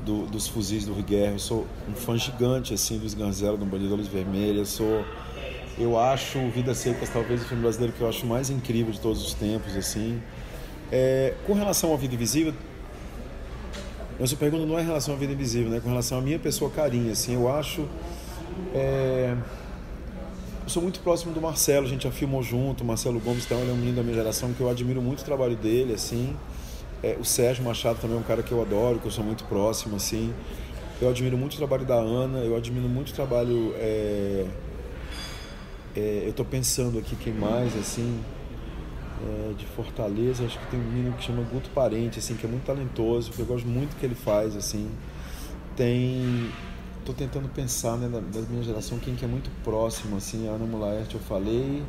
dos Fuzis do Rui Guerra, eu sou um fã gigante, assim, dos Ganzela, do Bandido da Luz Vermelha, eu acho Vidas Secas talvez o filme brasileiro que eu acho mais incrível de todos os tempos, assim. Com relação à Vida Invisível, a sua pergunta não é em relação à Vida Invisível, né? Com relação à minha pessoa carinha, assim, eu acho... eu sou muito próximo do Marcelo, a gente já filmou junto, o Marcelo Gomes, então, ele é um menino da minha geração, que eu admiro muito o trabalho dele, assim. O Sérgio Machado também é um cara que eu adoro, que eu sou muito próximo, assim. Eu admiro muito o trabalho da Ana, eu admiro muito o trabalho... eu tô pensando aqui quem mais, assim... de Fortaleza, acho que tem um menino que chama Guto Parente, assim, que é muito talentoso, que eu gosto muito do que ele faz, assim. Tô tentando pensar, né, da minha geração, quem que é muito próximo, assim, a Ana Mulaerte eu falei.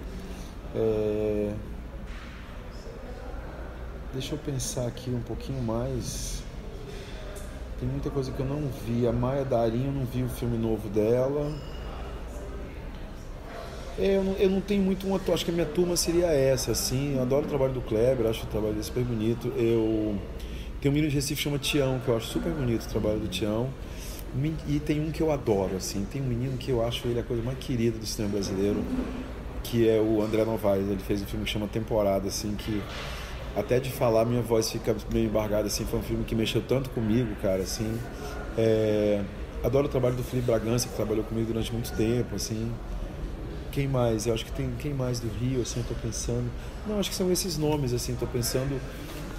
Deixa eu pensar aqui um pouquinho mais. Tem muita coisa que eu não vi. A Maia Darim, eu não vi o filme novo dela. Eu não tenho muito uma... Acho que a minha turma seria essa, assim. Eu adoro o trabalho do Kleber, acho o trabalho dele super bonito. Tem um menino de Recife que chama Tião, que eu acho super bonito o trabalho do Tião. E tem um que eu adoro, assim. Tem um menino que eu acho ele a coisa mais querida do cinema brasileiro, que é o André Novaes. Ele fez um filme que chama Temporada, assim, que... Até de falar, minha voz fica meio embargada, assim. Foi um filme que mexeu tanto comigo, cara, assim. Adoro o trabalho do Felipe Bragança, que trabalhou comigo durante muito tempo, assim. Quem mais? Eu acho que tem... Quem mais do Rio, assim, eu tô pensando... Não, acho que são esses nomes, assim. Tô pensando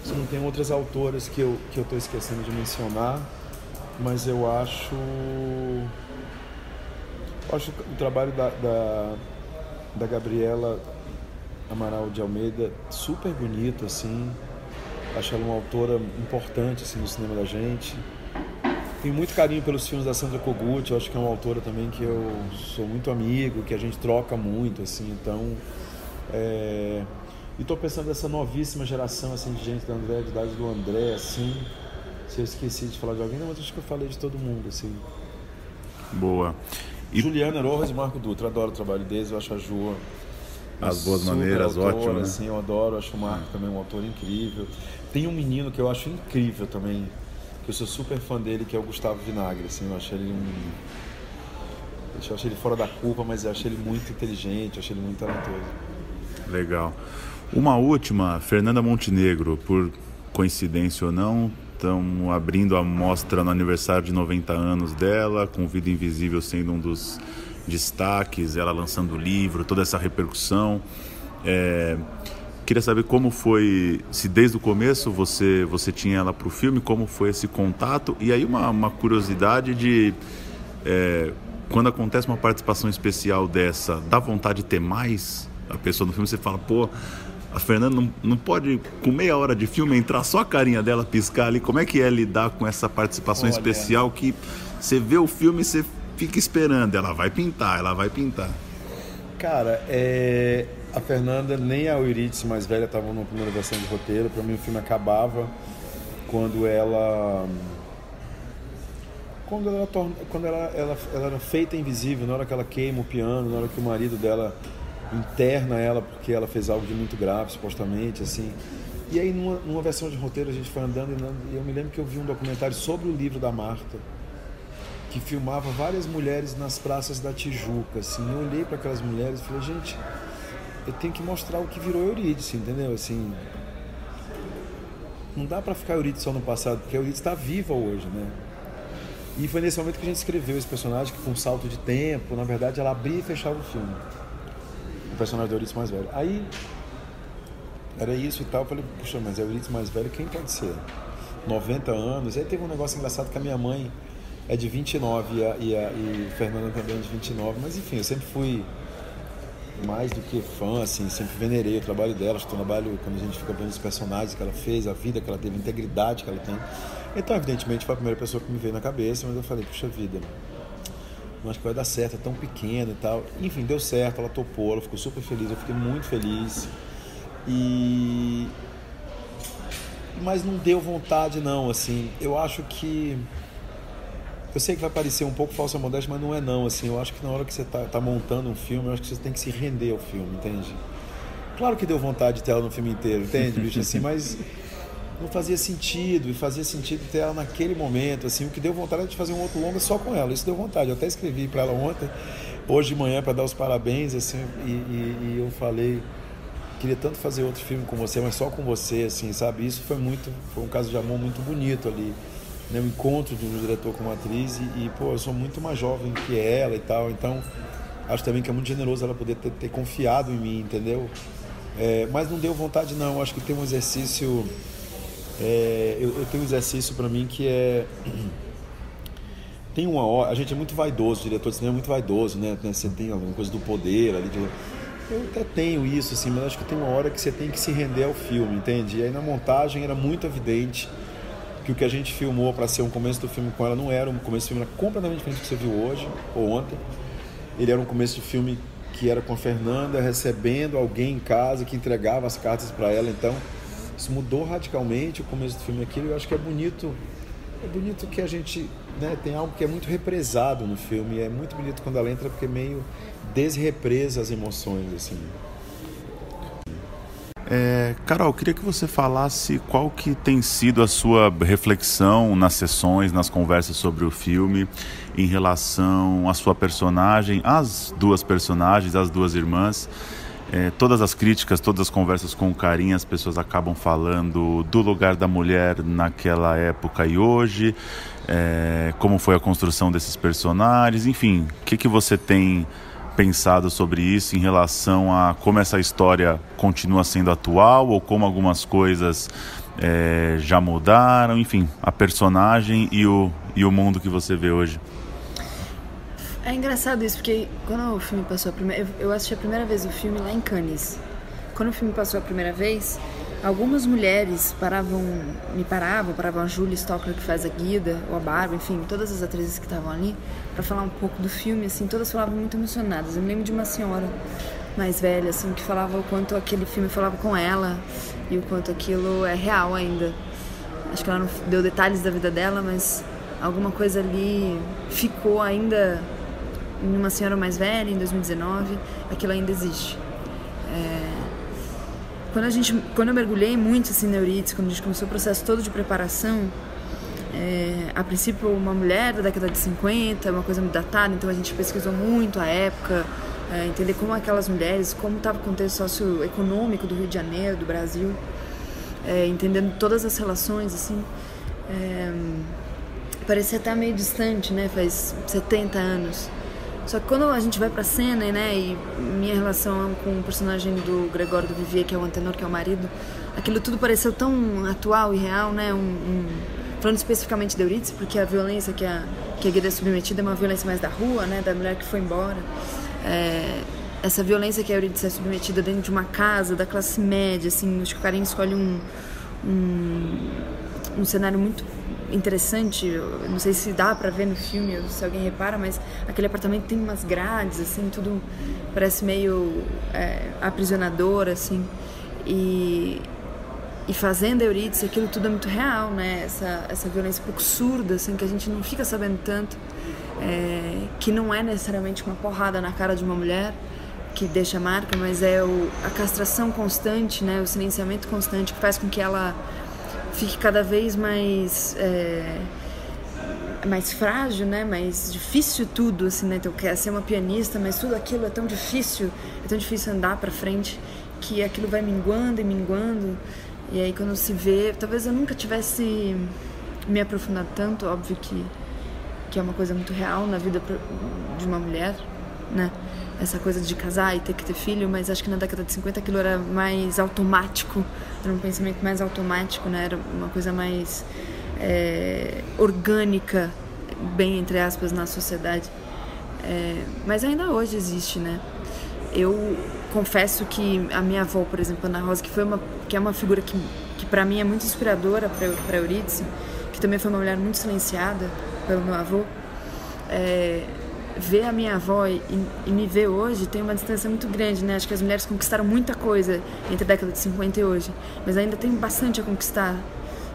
se não tem outras autoras que eu tô esquecendo de mencionar. Mas eu acho o trabalho da Gabriela Amaral de Almeida super bonito, assim. Acho ela uma autora importante, assim, no cinema da gente. Tenho muito carinho pelos filmes da Sandra Kogut, eu acho que é uma autora também que eu sou muito amigo, que a gente troca muito, assim, então... E tô pensando nessa novíssima geração, assim, de gente da André, de idade do André, assim... Se eu esqueci de falar de alguém, não, mas acho que eu falei de todo mundo, assim. Boa. Juliana Rojas e Marco Dutra, adoro o trabalho deles, eu acho a Ju... As boas maneiras, autora, ótimo, né? Assim, eu adoro, acho o Marco também um autor incrível. Tem um menino que eu acho incrível também, que eu sou super fã dele, que é o Gustavo Vinagre, assim, eu acho ele Eu acho ele fora da curva, mas eu acho ele muito inteligente, eu acho ele muito talentoso. Legal. Uma última, Fernanda Montenegro, por coincidência ou não, estamos abrindo a mostra no aniversário de 90 anos dela, com Vida Invisível sendo um dos destaques, ela lançando o livro, toda essa repercussão. Queria saber como foi, se desde o começo você tinha ela para o filme, como foi esse contato, e aí uma curiosidade de quando acontece uma participação especial dessa, dá vontade de ter mais a pessoa no filme, você fala, pô, a Fernanda não pode, com meia hora de filme, entrar só a carinha dela, piscar ali. Como é que é lidar com essa participação especial que você vê o filme e você fica esperando? Ela vai pintar. Cara, a Fernanda nem a Eurídice mais velha estavam na primeira versão de roteiro. Pra mim o filme acabava quando ela era feita invisível, na hora que ela queima o piano, na hora que o marido dela interna ela porque ela fez algo de muito grave, supostamente, assim. E aí numa versão de roteiro a gente foi andando e eu me lembro que eu vi um documentário sobre o livro da Marta, que filmava várias mulheres nas praças da Tijuca, assim. Eu olhei para aquelas mulheres e falei, gente, eu tenho que mostrar o que virou Eurídice, entendeu? Assim, não dá para ficar Eurídice só no passado, porque a Eurídice está viva hoje, né? E foi nesse momento que a gente escreveu esse personagem, que foi um salto de tempo. Na verdade, ela abria e fechava o filme. O personagem da Eurídice mais velho. Aí, era isso e tal. Eu falei, puxa, mas a Eurídice mais velha, quem pode ser? 90 anos. Aí teve um negócio engraçado que a minha mãe é de 29 e Fernanda também é de 29. Mas enfim, eu sempre fui mais do que fã, assim, sempre venerei o trabalho dela. Acho que o trabalho, quando a gente fica vendo os personagens que ela fez, a vida que ela teve, a integridade que ela tem. Então, evidentemente, foi a primeira pessoa que me veio na cabeça, mas eu falei, puxa vida, não acho que vai dar certo, é tão pequeno e tal. Enfim, deu certo, ela topou, ela ficou super feliz, eu fiquei muito feliz. Mas não deu vontade não, assim. Eu acho que Eu sei que vai parecer um pouco falsa modéstia, mas não é não, assim, eu acho que na hora que você tá montando um filme, eu acho que você tem que se render ao filme, entende? Claro que deu vontade de ter ela no filme inteiro, entende, bicho, assim, mas não fazia sentido, e fazia sentido ter ela naquele momento, assim, o que deu vontade é de fazer um outro longa só com ela, isso deu vontade, eu até escrevi pra ela ontem, hoje de manhã, pra dar os parabéns, assim, e eu falei, queria tanto fazer outro filme com você, mas só com você, assim, sabe, isso foi um caso de amor muito bonito ali, né, o encontro do diretor com uma atriz pô, eu sou muito mais jovem que ela e tal, então acho também que é muito generoso ela poder ter confiado em mim, entendeu? Mas não deu vontade não, acho que tem um exercício, eu tenho um exercício pra mim que tem uma hora, a gente é muito vaidoso, o diretor de cinema é muito vaidoso, né, você tem alguma coisa do poder ali, eu até tenho isso, assim, mas acho que tem uma hora que você tem que se render ao filme, entende? E aí na montagem era muito evidente que o que a gente filmou para ser um começo do filme com ela não era um começo do filme, era completamente diferente do que você viu hoje ou ontem. Ele era um começo de filme que era com a Fernanda recebendo alguém em casa que entregava as cartas para ela, então isso mudou radicalmente o começo do filme aquilo. Eu acho que é bonito que a gente, né, tem algo que é muito represado no filme, e é muito bonito quando ela entra porque meio desrepresa as emoções, assim. Carol, queria que você falasse qual que tem sido a sua reflexão nas sessões, nas conversas sobre o filme, em relação à sua personagem, às duas personagens, às duas irmãs. Todas as críticas, todas as conversas com o Karim, as pessoas acabam falando do lugar da mulher naquela época e hoje, como foi a construção desses personagens, enfim, o que você tem pensado sobre isso em relação a como essa história continua sendo atual ou como algumas coisas já mudaram, enfim, a personagem e o mundo que você vê hoje. É engraçado isso, porque quando o filme passou eu assisti a primeira vez o filme lá em Cannes. Quando o filme passou a primeira vez, algumas mulheres paravam a Julia Stockler, que faz a Guida, ou a Barbara, enfim, todas as atrizes que estavam ali, para falar um pouco do filme, assim, todas falavam muito emocionadas. Eu me lembro de uma senhora mais velha, assim, que falava o quanto aquele filme falava com ela e o quanto aquilo é real ainda. Acho que ela não deu detalhes da vida dela, mas alguma coisa ali ficou ainda em uma senhora mais velha, em 2019, aquilo ainda existe. Quando eu mergulhei muito assim, na Eurídice, quando a gente começou o processo todo de preparação, a princípio uma mulher da década de 50, uma coisa muito datada, então a gente pesquisou muito a época, entender como aquelas mulheres, como estava o contexto socioeconômico do Rio de Janeiro, do Brasil, entendendo todas as relações, assim, parecia até meio distante, né, faz 70 anos. Só que quando a gente vai pra cena, né, e minha relação com o personagem do Gregório do Vivier, que é o Antenor, que é o marido, aquilo tudo pareceu tão atual e real, né, falando especificamente da Eurídice, porque a violência que a Guida é submetida é uma violência mais da rua, né, da mulher que foi embora. Essa violência que a Eurídice é submetida dentro de uma casa, da classe média, assim, acho que o Karim escolhe um cenário muito interessante, eu não sei se dá pra ver no filme ou se alguém repara, mas aquele apartamento tem umas grades, assim, tudo parece meio aprisionador, assim, e fazendo a Eurídice, aquilo tudo é muito real, né, essa violência um pouco surda, assim, que a gente não fica sabendo tanto, que não é necessariamente uma porrada na cara de uma mulher que deixa marca, mas é a castração constante, né, o silenciamento constante que faz com que ela fique cada vez mais frágil, né? Mais difícil tudo, assim, né? Então, quer ser uma pianista, mas tudo aquilo é tão difícil andar pra frente, que aquilo vai minguando e minguando, e aí quando se vê, talvez eu nunca tivesse me aprofundado tanto, óbvio que é uma coisa muito real na vida de uma mulher, né? Essa coisa de casar e ter que ter filho, mas acho que na década de 50 aquilo era mais automático, era um pensamento mais automático, né? Era uma coisa mais orgânica, bem entre aspas, na sociedade. Mas ainda hoje existe, né? Eu confesso que a minha avó, por exemplo, Ana Rosa, que é uma figura que para mim é muito inspiradora para Eurídice, que também foi uma mulher muito silenciada pelo meu avô, ver a minha avó e me ver hoje tem uma distância muito grande, né? Acho que as mulheres conquistaram muita coisa entre a década de 50 e hoje, mas ainda tem bastante a conquistar,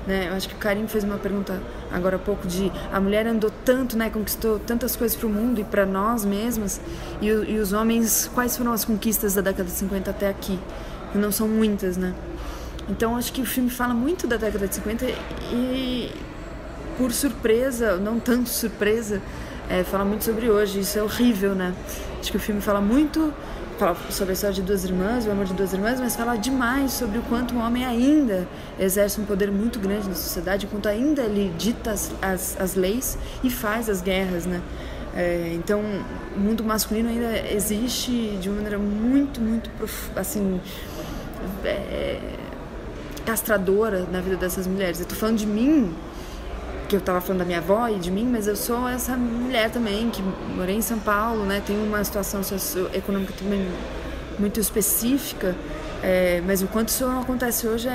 né? Eu acho que o Karim fez uma pergunta agora há pouco, de a mulher andou tanto, né, conquistou tantas coisas para o mundo e para nós mesmas, e os homens, quais foram as conquistas da década de 50 até aqui? Que não são muitas, né? Então acho que o filme fala muito da década de 50 e, por surpresa, não tanto surpresa, fala muito sobre hoje. Isso é horrível, né? Acho que o filme fala sobre a história de duas irmãs, o amor de duas irmãs, mas fala demais sobre o quanto o homem ainda exerce um poder muito grande na sociedade, o quanto ainda ele dita as leis e faz as guerras, né? Então, o mundo masculino ainda existe de uma maneira muito, muito assim, castradora na vida dessas mulheres. Eu tô falando de mim, que eu estava falando da minha avó e de mim, mas eu sou essa mulher também, que morei em São Paulo, né? Tenho uma situação socioeconômica também muito específica, mas o quanto isso acontece hoje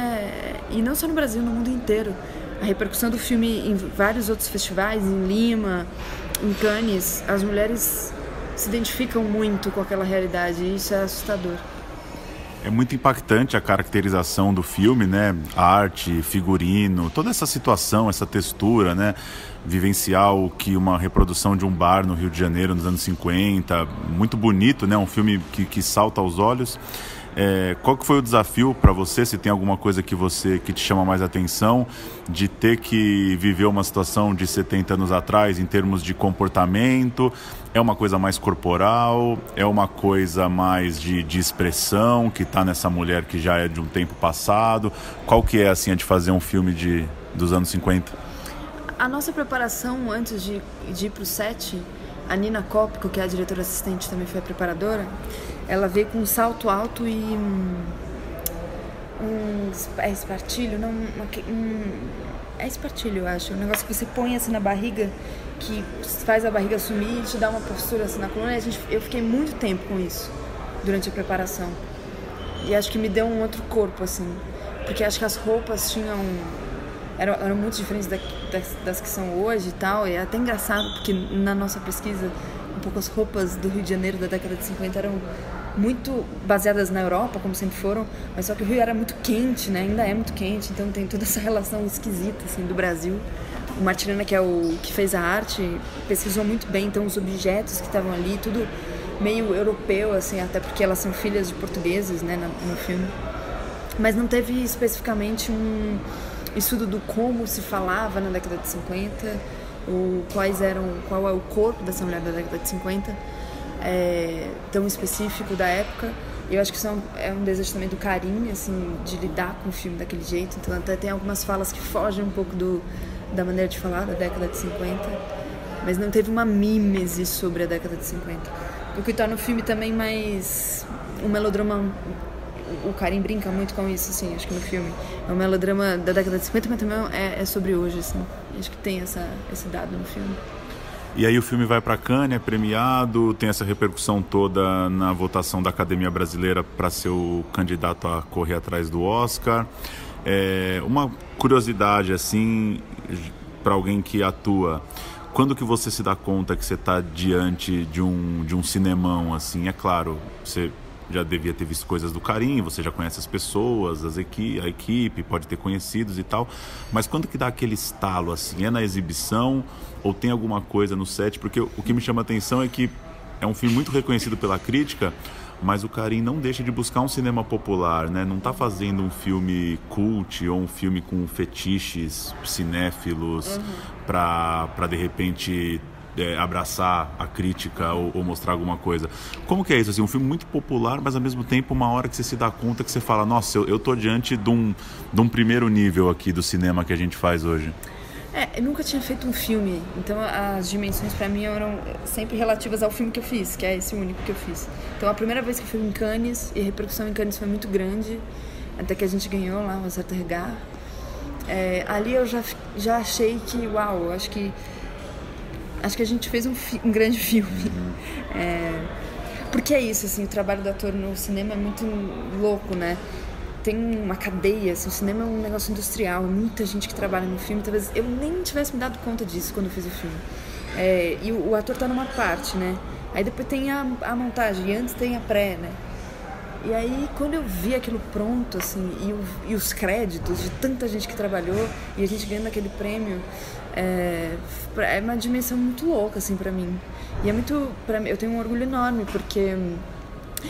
e não só no Brasil, no mundo inteiro. A repercussão do filme em vários outros festivais, em Lima, em Cannes, as mulheres se identificam muito com aquela realidade e isso é assustador. É muito impactante a caracterização do filme, né? A arte, figurino, toda essa situação, essa textura, né? Vivenciar o que uma reprodução de um bar no Rio de Janeiro nos anos 50, muito bonito, né? Um filme que salta aos olhos. Qual que foi o desafio para você, se tem alguma coisa que te chama mais atenção, de ter que viver uma situação de 70 anos atrás em termos de comportamento? É uma coisa mais corporal? É uma coisa mais de expressão que está nessa mulher que já é de um tempo passado? Qual que é assim, a de fazer um filme dos anos 50? A nossa preparação antes de ir para o set, a Nina Kopko, que é a diretora assistente, também foi a preparadora, ela veio com um salto alto e espartilho, não, é espartilho, eu acho, um negócio que você põe assim na barriga, que faz a barriga sumir e te dá uma postura assim na coluna. Eu fiquei muito tempo com isso durante a preparação e acho que me deu um outro corpo, assim, porque acho que as roupas eram muito diferentes das que são hoje e tal, e é até engraçado porque na nossa pesquisa um pouco as roupas do Rio de Janeiro da década de 50 eram muito baseadas na Europa, como sempre foram, mas só que o Rio era muito quente, né? Ainda é muito quente, então tem toda essa relação esquisita assim, do Brasil. O Martirana, que é o que fez a arte, pesquisou muito bem, então os objetos que estavam ali, tudo meio europeu, assim, até porque elas são filhas de portugueses, né, no filme. Mas não teve especificamente um estudo do como se falava na década de 50, ou qual é o corpo dessa mulher da década de 50, tão específico da época. Eu acho que isso é um desejo também do Karim, assim, de lidar com o filme daquele jeito. Então até tem algumas falas que fogem um pouco da maneira de falar da década de 50, mas não teve uma mímese sobre a década de 50. O que torna o filme também mais um melodrama. O Karim brinca muito com isso, assim, acho que no filme. É um melodrama da década de 50, mas também é sobre hoje, assim. Acho que tem esse dado no filme. E aí o filme vai para Cannes, é premiado, tem essa repercussão toda na votação da Academia Brasileira para ser o candidato a correr atrás do Oscar. Uma curiosidade, assim, para alguém que atua, quando que você se dá conta que você está diante de um cinemão, assim? É claro, você já devia ter visto coisas do Karim, você já conhece as pessoas, a equipe, pode ter conhecidos e tal, mas quando que dá aquele estalo, assim? É na exibição ou tem alguma coisa no set? Porque o que me chama a atenção é que é um filme muito reconhecido pela crítica, mas o Karim não deixa de buscar um cinema popular, né? Não está fazendo um filme cult ou um filme com fetiches cinéfilos para de repente abraçar a crítica ou mostrar alguma coisa. Como que é isso? Assim, um filme muito popular, mas ao mesmo tempo uma hora que você se dá conta que você fala, nossa, eu tô diante de um primeiro nível aqui do cinema que a gente faz hoje. Eu nunca tinha feito um filme, então as dimensões para mim eram sempre relativas ao filme que eu fiz, que é esse único que eu fiz. Então a primeira vez que eu fui em Cannes, e a repercussão em Cannes foi muito grande, até que a gente ganhou lá o certo regard. Ali eu já achei que, uau, acho que a gente fez um grande filme. Porque é isso, assim, o trabalho do ator no cinema é muito louco, né? Tem uma cadeia, assim, o cinema é um negócio industrial, muita gente que trabalha no filme, talvez eu nem tivesse me dado conta disso quando eu fiz o filme. E o ator tá numa parte, né? Aí depois tem a montagem, e antes tem a pré, né? E aí, quando eu vi aquilo pronto, assim, e os créditos de tanta gente que trabalhou, e a gente ganhando aquele prêmio, É uma dimensão muito louca, assim, pra mim. E é muito... eu tenho um orgulho enorme, porque...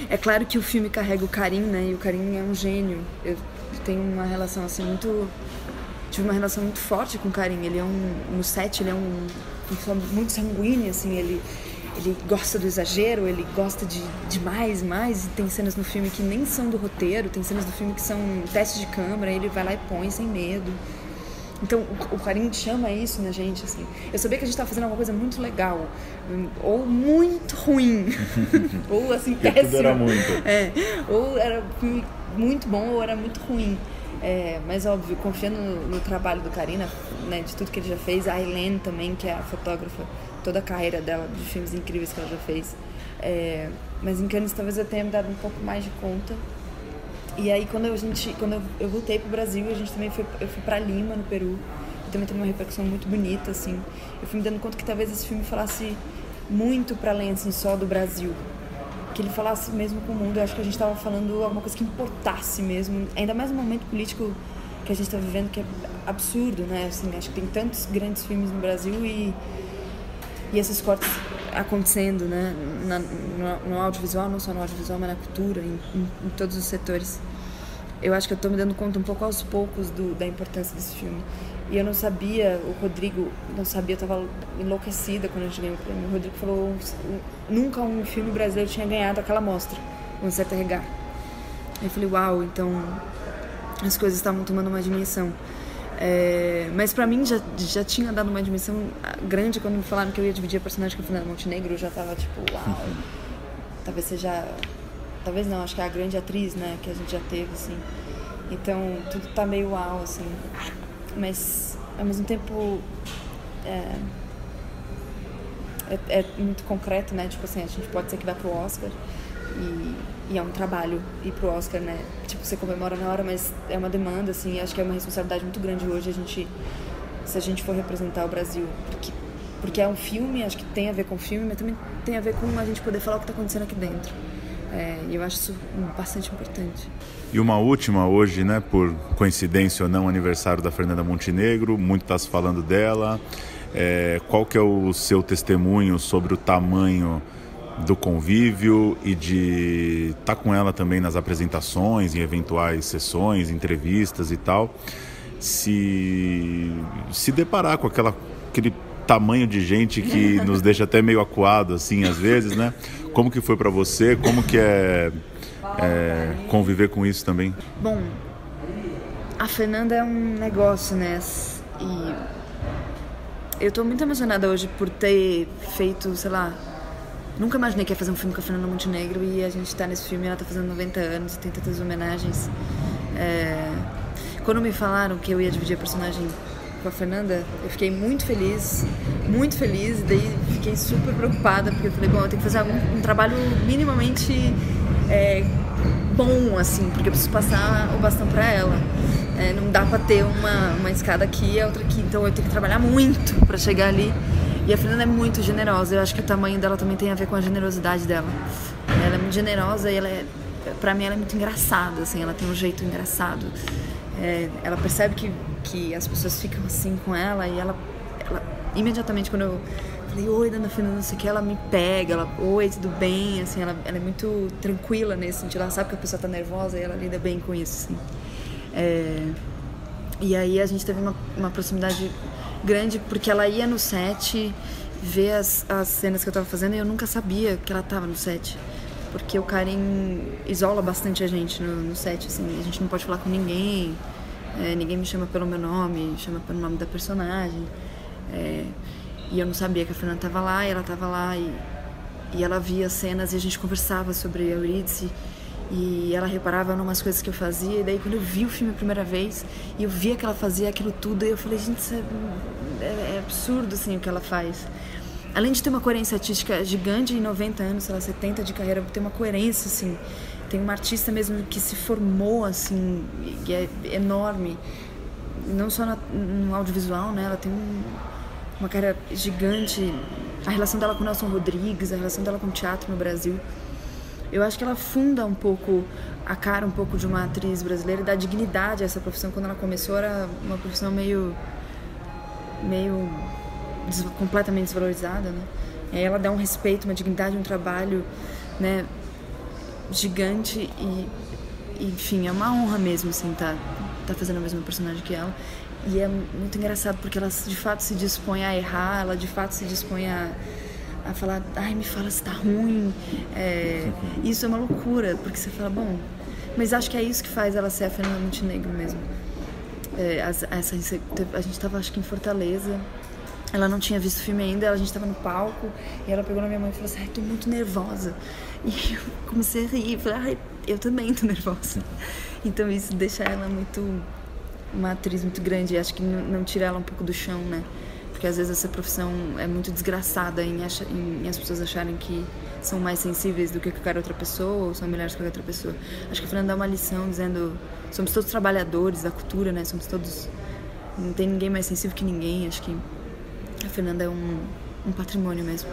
É claro que o filme carrega o Karim, né? E o Karim é um gênio. Eu tenho uma relação, assim, tive uma relação muito forte com o Karim. Ele é no set, ele é um muito sanguíneo, assim. Ele gosta do exagero, ele gosta de mais. E tem cenas no filme que nem são do roteiro. Tem cenas do filme que são testes de câmera. Ele vai lá e põe sem medo. Então, o Karim chama isso na gente, assim. Eu sabia que a gente estava fazendo alguma coisa muito legal, ou muito ruim, ou assim, péssimo. Tudo era muito. Ou era muito bom, ou era muito ruim. Mas, óbvio, confiando no trabalho do Karim, né, de tudo que ele já fez. A Helene também, que é a fotógrafa, toda a carreira dela, de filmes incríveis que ela já fez. Mas em Cannes talvez eu tenha me dado um pouco mais de conta. E aí quando eu voltei pro Brasil, eu fui pra Lima, no Peru, e também teve uma repercussão muito bonita, assim. Eu fui me dando conta que talvez esse filme falasse muito para além, assim, só do Brasil. Que ele falasse mesmo com o mundo. Eu acho que a gente estava falando alguma coisa que importasse mesmo, ainda mais no momento político que a gente está vivendo, que é absurdo, né? Assim, acho que tem tantos grandes filmes no Brasil e esses cortes acontecendo, né? No audiovisual, não só no audiovisual, mas na cultura, em todos os setores. Eu acho que eu estou me dando conta um pouco aos poucos da importância desse filme. E eu não sabia, o Rodrigo não sabia, eu estava enlouquecida quando a gente ganhou o prêmio. O Rodrigo falou, nunca um filme brasileiro tinha ganhado aquela mostra, Um Certo Regar. Eu falei, uau, então as coisas estavam tomando uma dimensão. Mas pra mim já tinha dado uma dimensão grande quando me falaram que eu ia dividir a personagem com a Fernanda Montenegro. Eu já tava tipo, uau, talvez não, acho que é a grande atriz, né, que a gente já teve, assim. Então tudo tá meio uau, assim, mas ao mesmo tempo é muito concreto, né, tipo assim, a gente pode ser que vá pro Oscar e é um trabalho ir pro Oscar, né? Tipo, você comemora na hora, mas é uma demanda, assim, acho que é uma responsabilidade muito grande hoje se a gente for representar o Brasil, porque é um filme, acho que tem a ver com o filme, mas também tem a ver com a gente poder falar o que está acontecendo aqui dentro. E eu acho isso bastante importante. E uma última hoje, né, por coincidência ou não, aniversário da Fernanda Montenegro, muito está se falando dela. Qual que é o seu testemunho sobre o tamanho do convívio e de estar com ela também nas apresentações, em eventuais sessões, entrevistas e tal, se deparar com aquele tamanho de gente que nos deixa até meio acuado, assim, às vezes, né? Como que foi pra você? Como que é conviver com isso também? Bom, a Fernanda é um negócio, né? E eu tô muito emocionada hoje por ter feito, sei lá, nunca imaginei que ia fazer um filme com a Fernanda Montenegro e a gente tá nesse filme, ela tá fazendo 90 anos, tem tantas homenagens. Quando me falaram que eu ia dividir a personagem com a Fernanda, eu fiquei muito feliz, e daí fiquei super preocupada, porque eu falei, bom, eu tenho que fazer um trabalho minimamente bom, assim, porque eu preciso passar o bastão pra ela. Não dá pra ter uma escada aqui e a outra aqui, então eu tenho que trabalhar muito pra chegar ali. E a Fernanda é muito generosa, eu acho que o tamanho dela também tem a ver com a generosidade dela. Ela é muito generosa e pra mim ela é muito engraçada, assim, ela tem um jeito engraçado. Ela percebe que as pessoas ficam assim com ela e ela imediatamente, quando eu falei, oi, dona Fernanda, não sei o que, ela me pega, oi, tudo bem, assim, ela é muito tranquila nesse sentido, ela sabe que a pessoa tá nervosa e ela lida bem com isso, assim. E aí a gente teve uma proximidade grande, porque ela ia no set ver as cenas que eu tava fazendo e eu nunca sabia que ela tava no set, porque o Karim isola bastante a gente no set, assim, a gente não pode falar com ninguém, ninguém me chama pelo meu nome, chama pelo nome da personagem, e eu não sabia que a Fernanda tava lá, e ela tava lá, e ela via as cenas e a gente conversava sobre a Eurídice, e ela reparava em umas coisas que eu fazia, e daí quando eu vi o filme a primeira vez e eu via que ela fazia aquilo tudo, eu falei, gente, isso é absurdo, assim, o que ela faz. Além de ter uma coerência artística gigante, em 90 anos, sei lá, 70 de carreira, ter uma coerência, assim, tem uma artista mesmo que se formou, assim, que é enorme, não só no audiovisual, né, ela tem uma carreira gigante, a relação dela com o Nelson Rodrigues, a relação dela com o teatro no Brasil. Eu acho que ela funda um pouco a cara um pouco de uma atriz brasileira e dá dignidade a essa profissão. Quando ela começou era uma profissão meio meio completamente desvalorizada, né? E aí ela dá um respeito, uma dignidade, um trabalho, né, gigante e enfim, é uma honra mesmo, assim, tá fazendo a mesma personagem que ela. E é muito engraçado porque ela de fato se dispõe a errar, ela de fato se dispõe a falar, ai, me fala se tá ruim. Isso é uma loucura, porque você fala, bom, mas acho que é isso que faz ela ser a Fernanda Montenegro mesmo. A gente tava, acho que em Fortaleza, ela não tinha visto o filme ainda, a gente tava no palco, e ela pegou na minha mãe e falou assim, ai, tô muito nervosa. E eu comecei a rir, falei, ai, eu também tô nervosa. Então isso deixa ela uma atriz muito grande, e acho que não tira ela um pouco do chão, né? Porque às vezes essa profissão é muito desgraçada em as pessoas acharem que são mais sensíveis do que qualquer outra pessoa, ou são melhores que qualquer outra pessoa. Acho que a Fernanda dá uma lição dizendo, somos todos trabalhadores da cultura, né? Somos todos, não tem ninguém mais sensível que ninguém. Acho que a Fernanda é um patrimônio mesmo.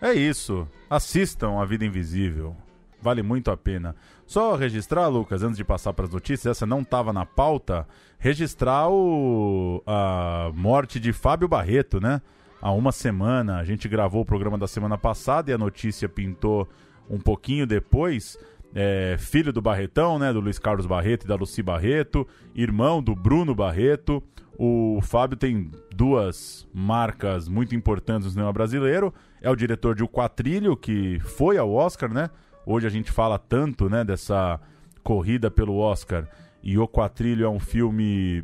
É isso. Assistam A Vida Invisível. Vale muito a pena. Só registrar, Lucas, antes de passar para as notícias, essa não estava na pauta, registrar a morte de Fábio Barreto, né? Há uma semana, a gente gravou o programa da semana passada e a notícia pintou um pouquinho depois. Filho do Barretão, né? Do Luiz Carlos Barreto e da Lucy Barreto, irmão do Bruno Barreto. O Fábio tem duas marcas muito importantes no cinema brasileiro. É o diretor de O Quatrilho, que foi ao Oscar, né? Hoje a gente fala tanto, né, dessa corrida pelo Oscar. E O Quatrilho é um filme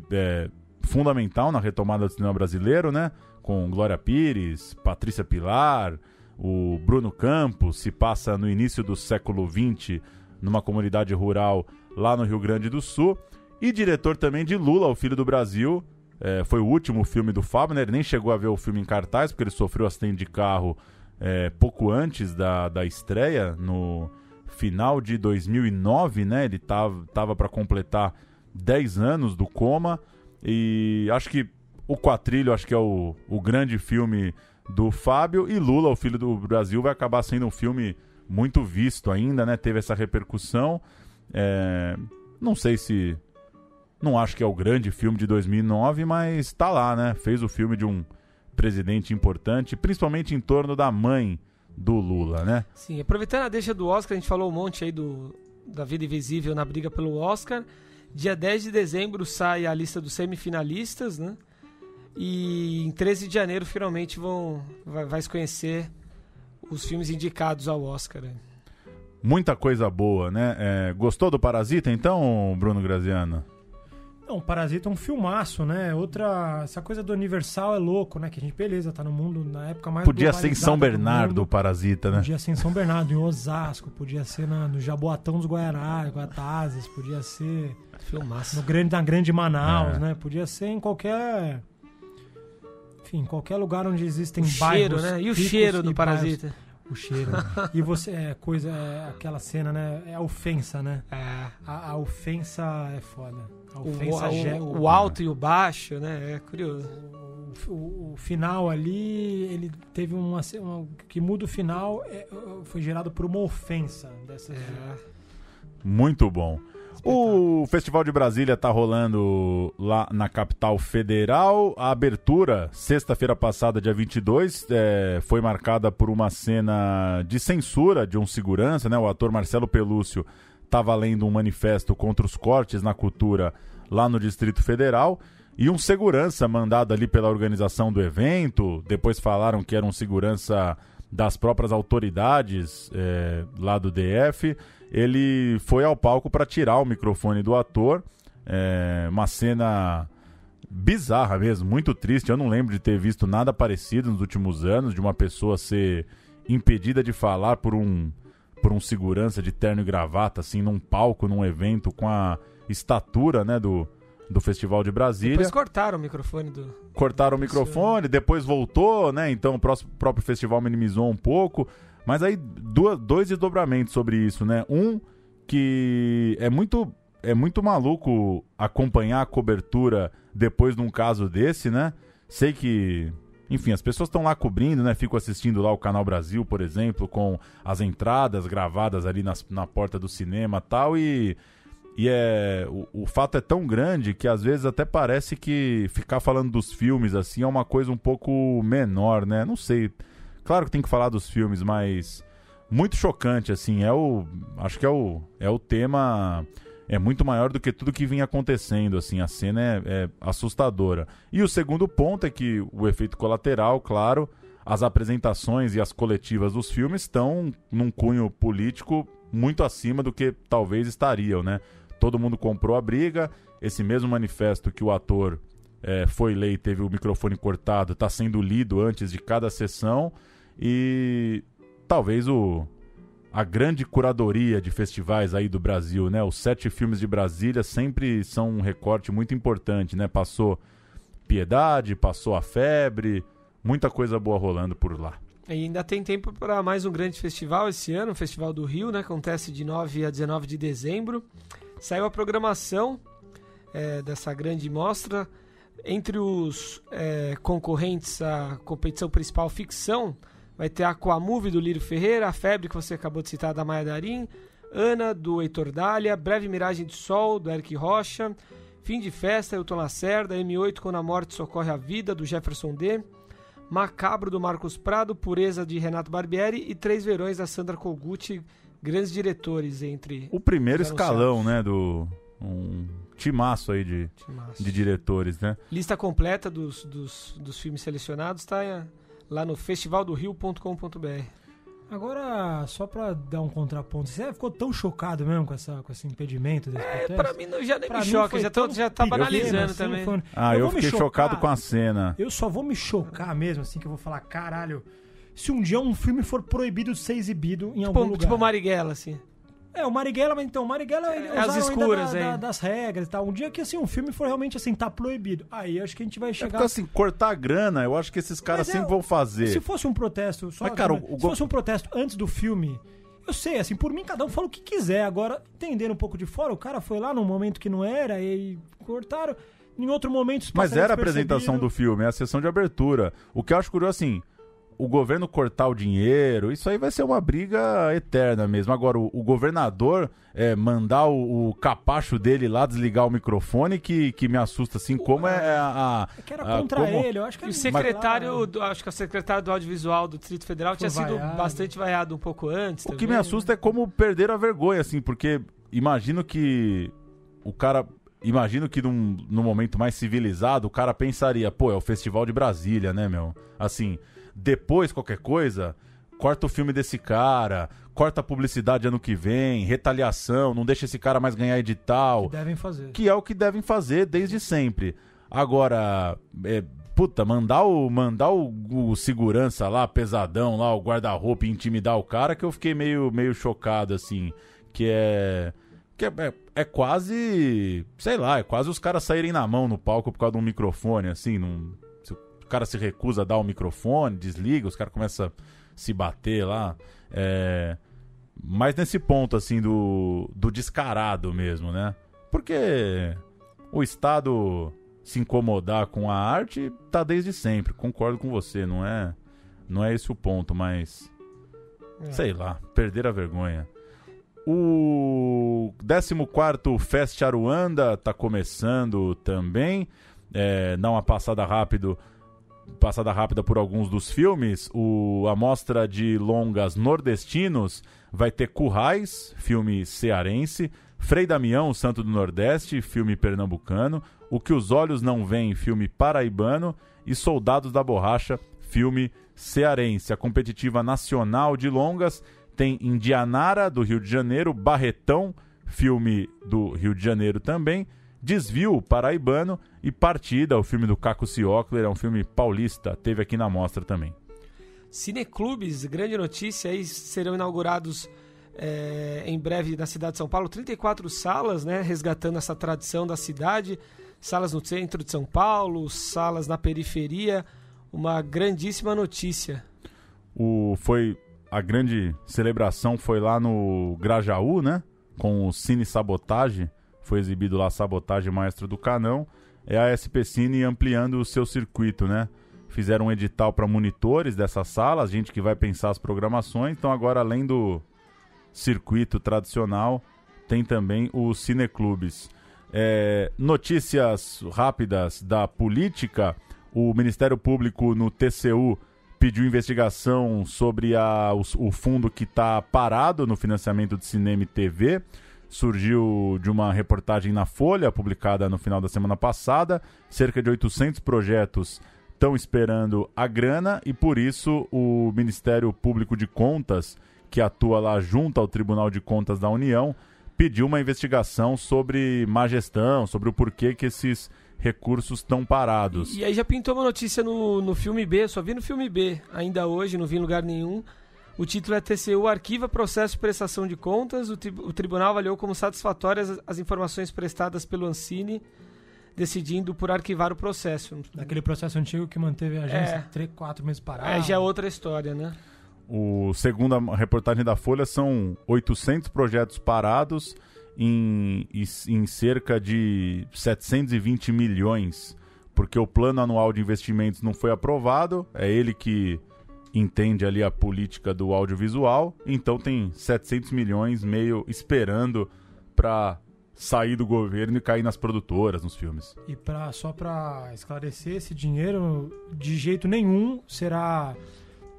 fundamental na retomada do cinema brasileiro, né? Com Glória Pires, Patrícia Pilar, o Bruno Campos. Se passa no início do século XX, numa comunidade rural lá no Rio Grande do Sul. E diretor também de Lula, o Filho do Brasil. Foi o último filme do Fábio, né? Ele nem chegou a ver o filme em cartaz, porque ele sofreu um acidente de carro pouco antes da estreia, no final de 2009, né? Ele tava para completar 10 anos do coma. E acho que O Quatrilho acho que é o grande filme do Fábio. E Lula, o Filho do Brasil, vai acabar sendo um filme muito visto ainda, né? Teve essa repercussão. Não sei se... Não acho que é o grande filme de 2009, mas tá lá, né? Fez o filme de um presidente importante, principalmente em torno da mãe do Lula, né? Sim, aproveitando a deixa do Oscar, a gente falou um monte aí da Vida Invisível na briga pelo Oscar. Dia 10 de dezembro sai a lista dos semifinalistas, né? E em 13 de janeiro, finalmente, vai se conhecer os filmes indicados ao Oscar. Né? Muita coisa boa, né? Gostou do Parasita, então, Bruno Graziano? Não, Parasita é um filmaço, né? Essa coisa do Universal é louco, né? Que a gente, beleza, tá no mundo na época mais podia ser em São Bernardo o Parasita, né? Podia ser em São Bernardo, em Osasco, podia ser no Jaboatão dos Guatazes, podia ser filmaço. na grande Manaus, né? Podia ser em qualquer... Enfim, qualquer lugar onde existem bairros... Cheiro, né? E o cheiro do Parasita? O cheiro. E você, aquela cena, né? É a ofensa, né? A ofensa é foda. A ofensa o alto e o baixo, né? É curioso. O final ali, ele teve uma que muda o final, foi gerado por uma ofensa dessa. Muito bom. O Festival de Brasília está rolando lá na capital federal. A abertura, sexta-feira passada, dia 22, foi marcada por uma cena de censura de um segurança, né? O ator Marcelo Pelúcio estava lendo um manifesto contra os cortes na cultura lá no Distrito Federal. E um segurança mandado ali pela organização do evento, depois falaram que era um segurança das próprias autoridades lá do DF, ele foi ao palco para tirar o microfone do ator. Uma cena bizarra mesmo, muito triste. Eu não lembro de ter visto nada parecido nos últimos anos, de uma pessoa ser impedida de falar por um segurança de terno e gravata, assim, num palco, num evento com a estatura, né, do Festival de Brasília. Depois cortaram o microfone Cortaram o microfone, depois voltou, né? Então o próprio festival minimizou um pouco. Mas aí, dois desdobramentos sobre isso, né? Um, que é muito maluco acompanhar a cobertura depois de um caso desse, né? Sei que... Enfim, as pessoas estão lá cobrindo, né? Fico assistindo lá o Canal Brasil, por exemplo, com as entradas gravadas ali na porta do cinema e tal. E E o fato é tão grande que às vezes até parece que ficar falando dos filmes assim é uma coisa um pouco menor, né? Não sei. Claro que tem que falar dos filmes, mas muito chocante, assim. Acho que é o tema. É muito maior do que tudo que vinha acontecendo, assim. A cena é assustadora. E o segundo ponto é que o efeito colateral, claro, as apresentações e as coletivas dos filmes estão num cunho político muito acima do que talvez estariam, né? Todo mundo comprou a briga. Esse mesmo manifesto que o ator foi ler e teve o microfone cortado está sendo lido antes de cada sessão. E talvez a grande curadoria de festivais aí do Brasil, né? Os 7 filmes de Brasília sempre são um recorte muito importante, né? Passou Piedade, passou A Febre, muita coisa boa rolando por lá. E ainda tem tempo para mais um grande festival esse ano, o Festival do Rio, né? Acontece de 9 a 19 de dezembro. Saiu a programação dessa grande mostra. Entre os concorrentes à competição principal ficção, vai ter a Aquamovie do Lírio Ferreira, A Febre, que você acabou de citar, da Maia Darim, Ana, do Heitor Dália, Breve Miragem de Sol, do Eric Rocha, Fim de Festa, Elton Lacerda, M8, Quando a Morte Socorre a Vida, do Jefferson D., Macabro, do Marcos Prado, Pureza, de Renato Barbieri e Três Verões, da Sandra Kogut, grandes diretores entre... O primeiro escalão, né, um timaço aí de diretores, né? Lista completa dos filmes selecionados está lá no festivaldorio.com.br. Agora, só pra dar um contraponto, você ficou tão chocado mesmo com esse impedimento desse protesto? Pra mim já nem me choca, já tá banalizando assim, também. Eu fiquei chocado com a cena. Eu só vou me chocar mesmo, assim, que eu vou falar, caralho, se um dia um filme for proibido de ser exibido em algum lugar. Tipo Marighella, assim. O Marighella, mas então, o Marighella as escuras das regras e tal. Um dia que, assim, um filme for realmente, assim, tá proibido, aí acho que a gente vai chegar... Porque, assim, cortar a grana, eu acho que esses caras sempre vão fazer. Se fosse um protesto... se fosse um protesto antes do filme, eu sei, assim, por mim, cada um fala o que quiser. Agora, entendendo um pouco de fora, o cara foi lá num momento que não era e cortaram. Em outro momento... Mas era a apresentação do filme, é a sessão de abertura. O que eu acho curioso, assim... O governo cortar o dinheiro, isso aí vai ser uma briga eterna mesmo. Agora, o governador mandar o capacho dele lá desligar o microfone, que me assusta, assim, como que era contra ele, eu acho que... E o secretário, acho que o secretário do Audiovisual do Distrito Federal tinha sido bastante vaiado um pouco antes. O que me assusta é como perderam a vergonha, assim, porque imagino que num momento mais civilizado, o cara pensaria, pô, é o Festival de Brasília, né, meu? Assim... Depois, qualquer coisa, corta o filme desse cara, corta a publicidade ano que vem, retaliação, não deixa esse cara mais ganhar edital. Que devem fazer. Que é o que devem fazer desde sempre. Agora, mandar o segurança lá, pesadão lá, o guarda-roupa e intimidar o cara, que eu fiquei meio chocado, assim. Que é quase, sei lá, é quase os caras saírem na mão no palco por causa de um microfone, assim, o cara se recusa a dar o microfone, desliga, os caras começam a se bater lá. Mas nesse ponto, assim, do descarado mesmo, né? Porque o Estado se incomodar com a arte tá desde sempre. Concordo com você, não é esse o ponto, mas... Sei lá, perder a vergonha. O 14º Fest Aruanda tá começando também. Dá uma passada rápida por alguns dos filmes. A mostra de longas nordestinos vai ter Currais, filme cearense, Frei Damião, o Santo do Nordeste, filme pernambucano, O que os Olhos Não Veem, filme paraibano, e Soldados da Borracha, filme cearense. A competitiva nacional de longas tem Indianara, do Rio de Janeiro, Barretão, filme do Rio de Janeiro também, Desvio, paraibano, e Partida, o filme do Caco Ciocler, é um filme paulista, teve aqui na mostra também. Cineclubes, grande notícia, aí serão inaugurados em breve na cidade de São Paulo, 34 salas, né, resgatando essa tradição da cidade, salas no centro de São Paulo, salas na periferia, uma grandíssima notícia. A grande celebração foi lá no Grajaú, né, com o Cine Sabotage. Foi exibido lá Sabotagem, Maestro do Canão. É a SP Cine ampliando o seu circuito, né? Fizeram um edital para monitores dessas salas, gente que vai pensar as programações. Então agora, além do circuito tradicional, tem também os cineclubes. Notícias rápidas da política. O Ministério Público no TCU pediu investigação sobre o fundo que está parado no financiamento de cinema e TV. Surgiu de uma reportagem na Folha, publicada no final da semana passada. Cerca de 800 projetos estão esperando a grana e, por isso, o Ministério Público de Contas, que atua lá junto ao Tribunal de Contas da União, pediu uma investigação sobre má gestão, sobre o porquê que esses recursos estão parados. E aí já pintou uma notícia no filme B, só vi no filme B, ainda hoje, não vi em lugar nenhum. O título é TCU arquiva processo de prestação de contas. O tribunal avaliou como satisfatórias as informações prestadas pelo Ancine, decidindo por arquivar o processo. Daquele processo antigo que manteve a agência 3, 4 meses parada. Já é outra história, né? Segundo a reportagem da Folha, são 800 projetos parados em cerca de 720 milhões, porque o plano anual de investimentos não foi aprovado, é ele que entende ali a política do audiovisual, então tem 700 milhões meio esperando para sair do governo e cair nas produtoras, nos filmes. E só para esclarecer, esse dinheiro de jeito nenhum será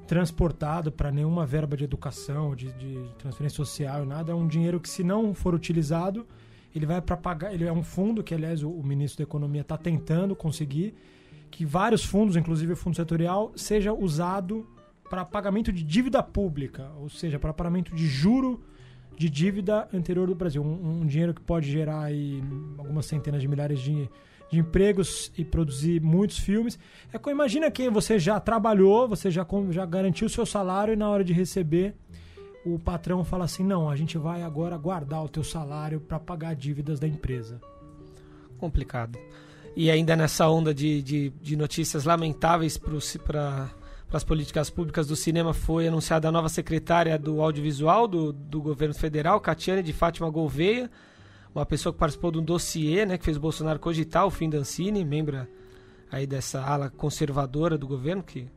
transportado para nenhuma verba de educação, de transferência social, nada. É um dinheiro que, se não for utilizado, ele vai para pagar. Ele é um fundo que, aliás, o ministro da Economia está tentando conseguir que vários fundos, inclusive o fundo setorial, seja usado para pagamento de dívida pública, ou seja, para pagamento de juro de dívida anterior do Brasil. Um dinheiro que pode gerar aí algumas centenas de milhares de empregos e produzir muitos filmes. Imagina que você já trabalhou, você já garantiu o seu salário e na hora de receber, o patrão fala assim, não, a gente vai agora guardar o teu salário para pagar dívidas da empresa. Complicado. E ainda nessa onda de notícias lamentáveis para as políticas públicas do cinema, foi anunciada a nova secretária do audiovisual do governo federal, Catiane de Fátima Gouveia, uma pessoa que participou de um dossiê, né, que fez o Bolsonaro cogitar o fim da Ancine, membro aí dessa ala conservadora do governo, que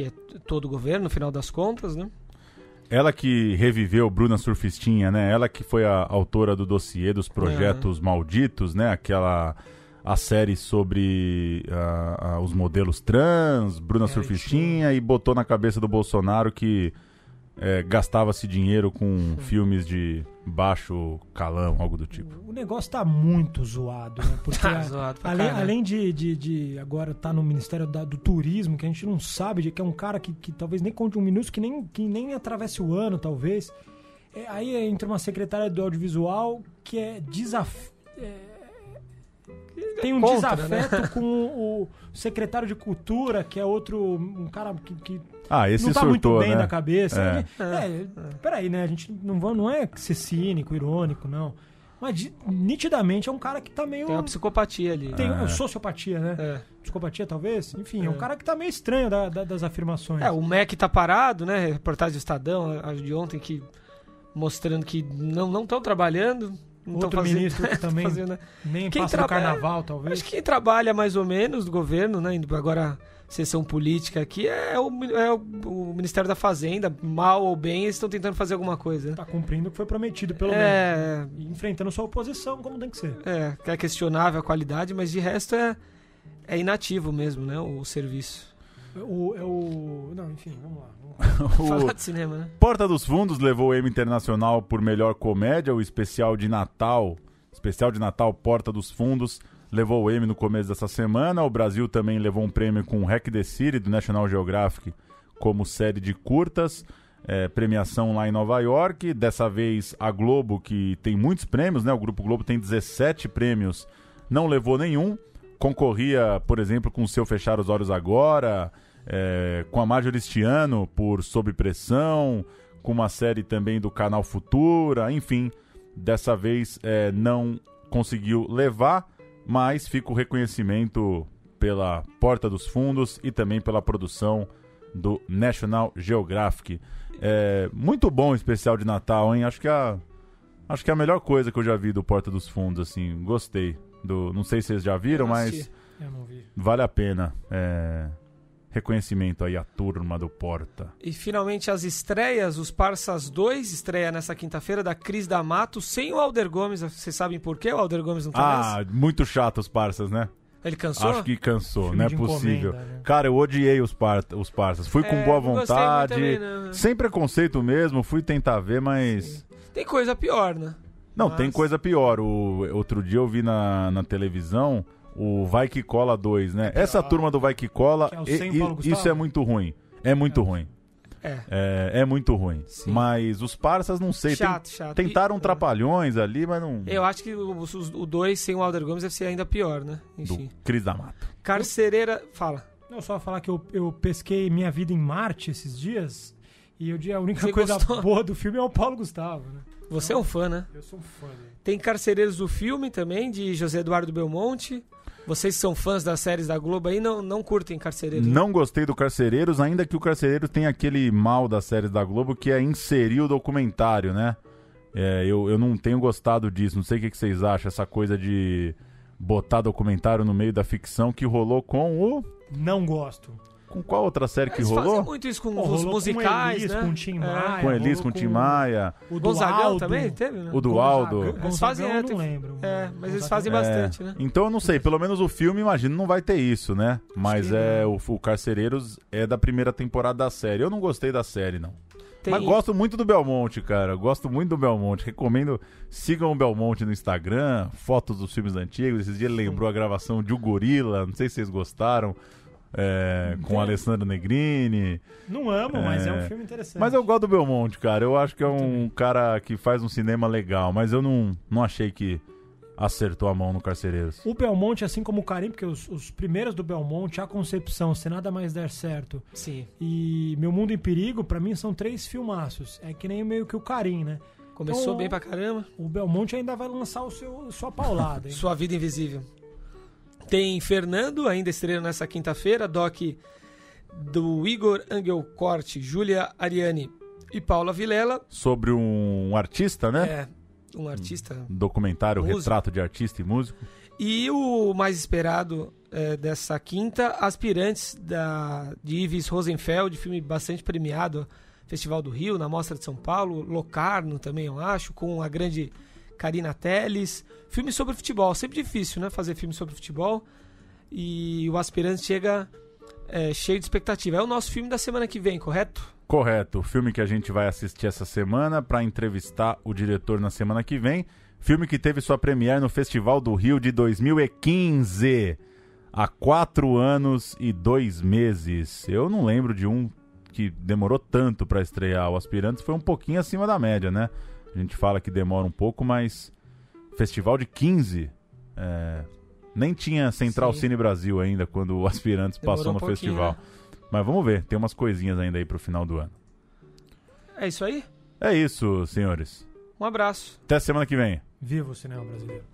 é todo o governo, no final das contas, né? Ela que reviveu Bruna Surfistinha, né? Ela que foi a autora do dossiê dos projetos malditos, né? A série sobre os modelos trans, Bruna Surfistinha, e botou na cabeça do Bolsonaro que gastava-se dinheiro com filmes de baixo calão, algo do tipo. O negócio tá muito zoado, né? Porque zoado além de agora tá no Ministério do Turismo, que a gente não sabe, que é um cara que talvez nem conte um minuto, que nem atravesse o ano, talvez. Aí entra uma secretária do audiovisual que tem um desafeto, né, com o secretário de Cultura, que é um cara que esse não tá surtou, muito bem né? da cabeça. Peraí, né? A gente não é ser cínico, irônico, não. Mas nitidamente é um cara que tá meio... Tem uma psicopatia ali. Tem sociopatia, né? Psicopatia, talvez? Enfim, é um cara que tá meio estranho das afirmações. O MEC tá parado, né? Reportagem do Estadão, a de ontem, mostrando que não estão trabalhando. Outro ministro que também nem passa do carnaval, talvez. Acho que quem trabalha mais ou menos do governo, né? Agora, sessão política aqui, é o Ministério da Fazenda. Mal ou bem, eles estão tentando fazer alguma coisa. Tá cumprindo o que foi prometido, pelo menos. E enfrentando sua oposição, como tem que ser. É questionável a qualidade, mas de resto é inativo mesmo, né? O serviço. Não, enfim, vamos lá. Falar de cinema, né? Porta dos Fundos levou o Emmy Internacional por melhor comédia. O especial de Natal Porta dos Fundos levou o Emmy no começo dessa semana. O Brasil também levou um prêmio com Hack the City, do National Geographic, como série de curtas. Premiação lá em Nova York. Dessa vez a Globo, que tem muitos prêmios, né? O Grupo Globo tem 17 prêmios, não levou nenhum. Concorria, por exemplo, com o Seu Fechar os Olhos Agora, com a Majoristiano por Sob Pressão, com uma série também do Canal Futura, enfim. Dessa vez não conseguiu levar, mas fica o reconhecimento pela Porta dos Fundos e também pela produção do National Geographic. Muito bom o especial de Natal, hein? Acho que é a melhor coisa que eu já vi do Porta dos Fundos, assim, gostei. Não sei se vocês já viram, mas eu não vi. Vale a pena. reconhecimento aí à turma do Porta. E finalmente as estreias, os Parsas 2 estreia nessa quinta-feira da Cris D'Amato, sem o Alder Gomes. Vocês sabem por quê? O Alder Gomes não tá nessa? Muito chato os Parsas, né? Ele cansou? Acho que cansou, Filme não é de possível. encomenda, né? Cara, eu odiei os Parsas. Fui com boa não gostei muito vontade, também, não. sem preconceito mesmo, fui tentar ver, mas... Sim. Tem coisa pior, né? Não, Mas- tem coisa pior. Outro dia eu vi na televisão o Vai Que Cola 2, né? Essa turma do Vai Que Cola, Que é o sem Paulo isso Gustavo? é muito ruim. É muito ruim. É muito ruim. Sim. Mas os Parsas, não sei. Chato. Tentaram trapalhões ali, mas não... Eu acho que o 2 sem o Alder Gomes deve ser ainda pior, né? Do Enfim. Cris D'Amato. Carcereira... Fala. Não, só falar que eu pesquei Minha Vida em Marte esses dias e a única Você coisa gostou? boa do filme é o Paulo Gustavo, né? Você é um fã, né? Eu sou um fã dele. Tem Carcereiros do Filme também, de José Eduardo Belmonte. Vocês que são fãs das séries da Globo aí, não curtem Carcereiros? Não gostei do Carcereiros, ainda que o Carcereiro tem aquele mal das séries da Globo, que é inserir o documentário, né? Eu não tenho gostado disso. Não sei o que vocês acham, essa coisa de botar documentário no meio da ficção, que rolou com o... Não gosto. Com qual outra série que Eles rolou? fazem muito isso com Pô, os rolou musicais, com Elis, né? com o Tim Maia. Com Elis, rolou com o Tim Maia, O do Gonzagão Aldo. também teve, né? o do Aldo. Eles fazem, eu não tem- lembro. mas eles fazem É, bastante, né? Então eu não sei, pelo menos o filme, imagino, não vai ter isso, né? Mas o Carcereiros é da primeira temporada da série. Eu não gostei da série, não. Tem- Mas gosto muito do Belmonte, cara. Gosto muito do Belmonte. Recomendo, sigam o Belmonte no Instagram, fotos dos filmes antigos. Esses dias ele lembrou a gravação de O Gorila, não sei se vocês gostaram, com o Alessandro Negrini. Não amo, mas é um filme interessante. Mas eu gosto do Belmonte, cara. Eu acho que é um cara que faz um cinema legal, mas eu não achei que acertou a mão no Carcereiros. O Belmonte, assim como o Carim, porque os primeiros do Belmonte, A Concepção, Se Nada Mais Der Certo Sim. e Meu Mundo em Perigo, pra mim são 3 filmaços. É que nem meio que o Carim, né? Começou Então, bem pra caramba. O Belmonte ainda vai lançar sua paulada, hein? Sua Vida Invisível. Tem Fernando, ainda estreando nessa quinta-feira, doc do Igor Angelcourt, Júlia Ariane e Paula Vilela. Sobre um artista, né? Um artista. Documentário, Músico. retrato de artista e músico. E o mais esperado dessa quinta, Aspirantes, de Yves Rosenfeld, filme bastante premiado, Festival do Rio, na Mostra de São Paulo, Locarno também, eu acho, com a grande Karina Telles. Filme sobre futebol, sempre difícil, né, fazer filme sobre futebol. E o Aspirantes chega cheio de expectativa. É o nosso filme da semana que vem, correto? Correto, o filme que a gente vai assistir essa semana para entrevistar o diretor na semana que vem. Filme que teve sua premiere no Festival do Rio de 2015. Há 4 anos e 2 meses. Eu não lembro de um que demorou tanto para estrear. O Aspirantes foi um pouquinho acima da média, né? A gente fala que demora um pouco, mas Festival de 15. Nem tinha Central Sim. Cine Brasil ainda quando o Aspirantes Demorou passou um no pouquinho, festival. né? Mas vamos ver, tem umas coisinhas ainda aí pro final do ano. É isso aí? É isso, senhores. Um abraço. Até semana que vem. Viva o cinema brasileiro.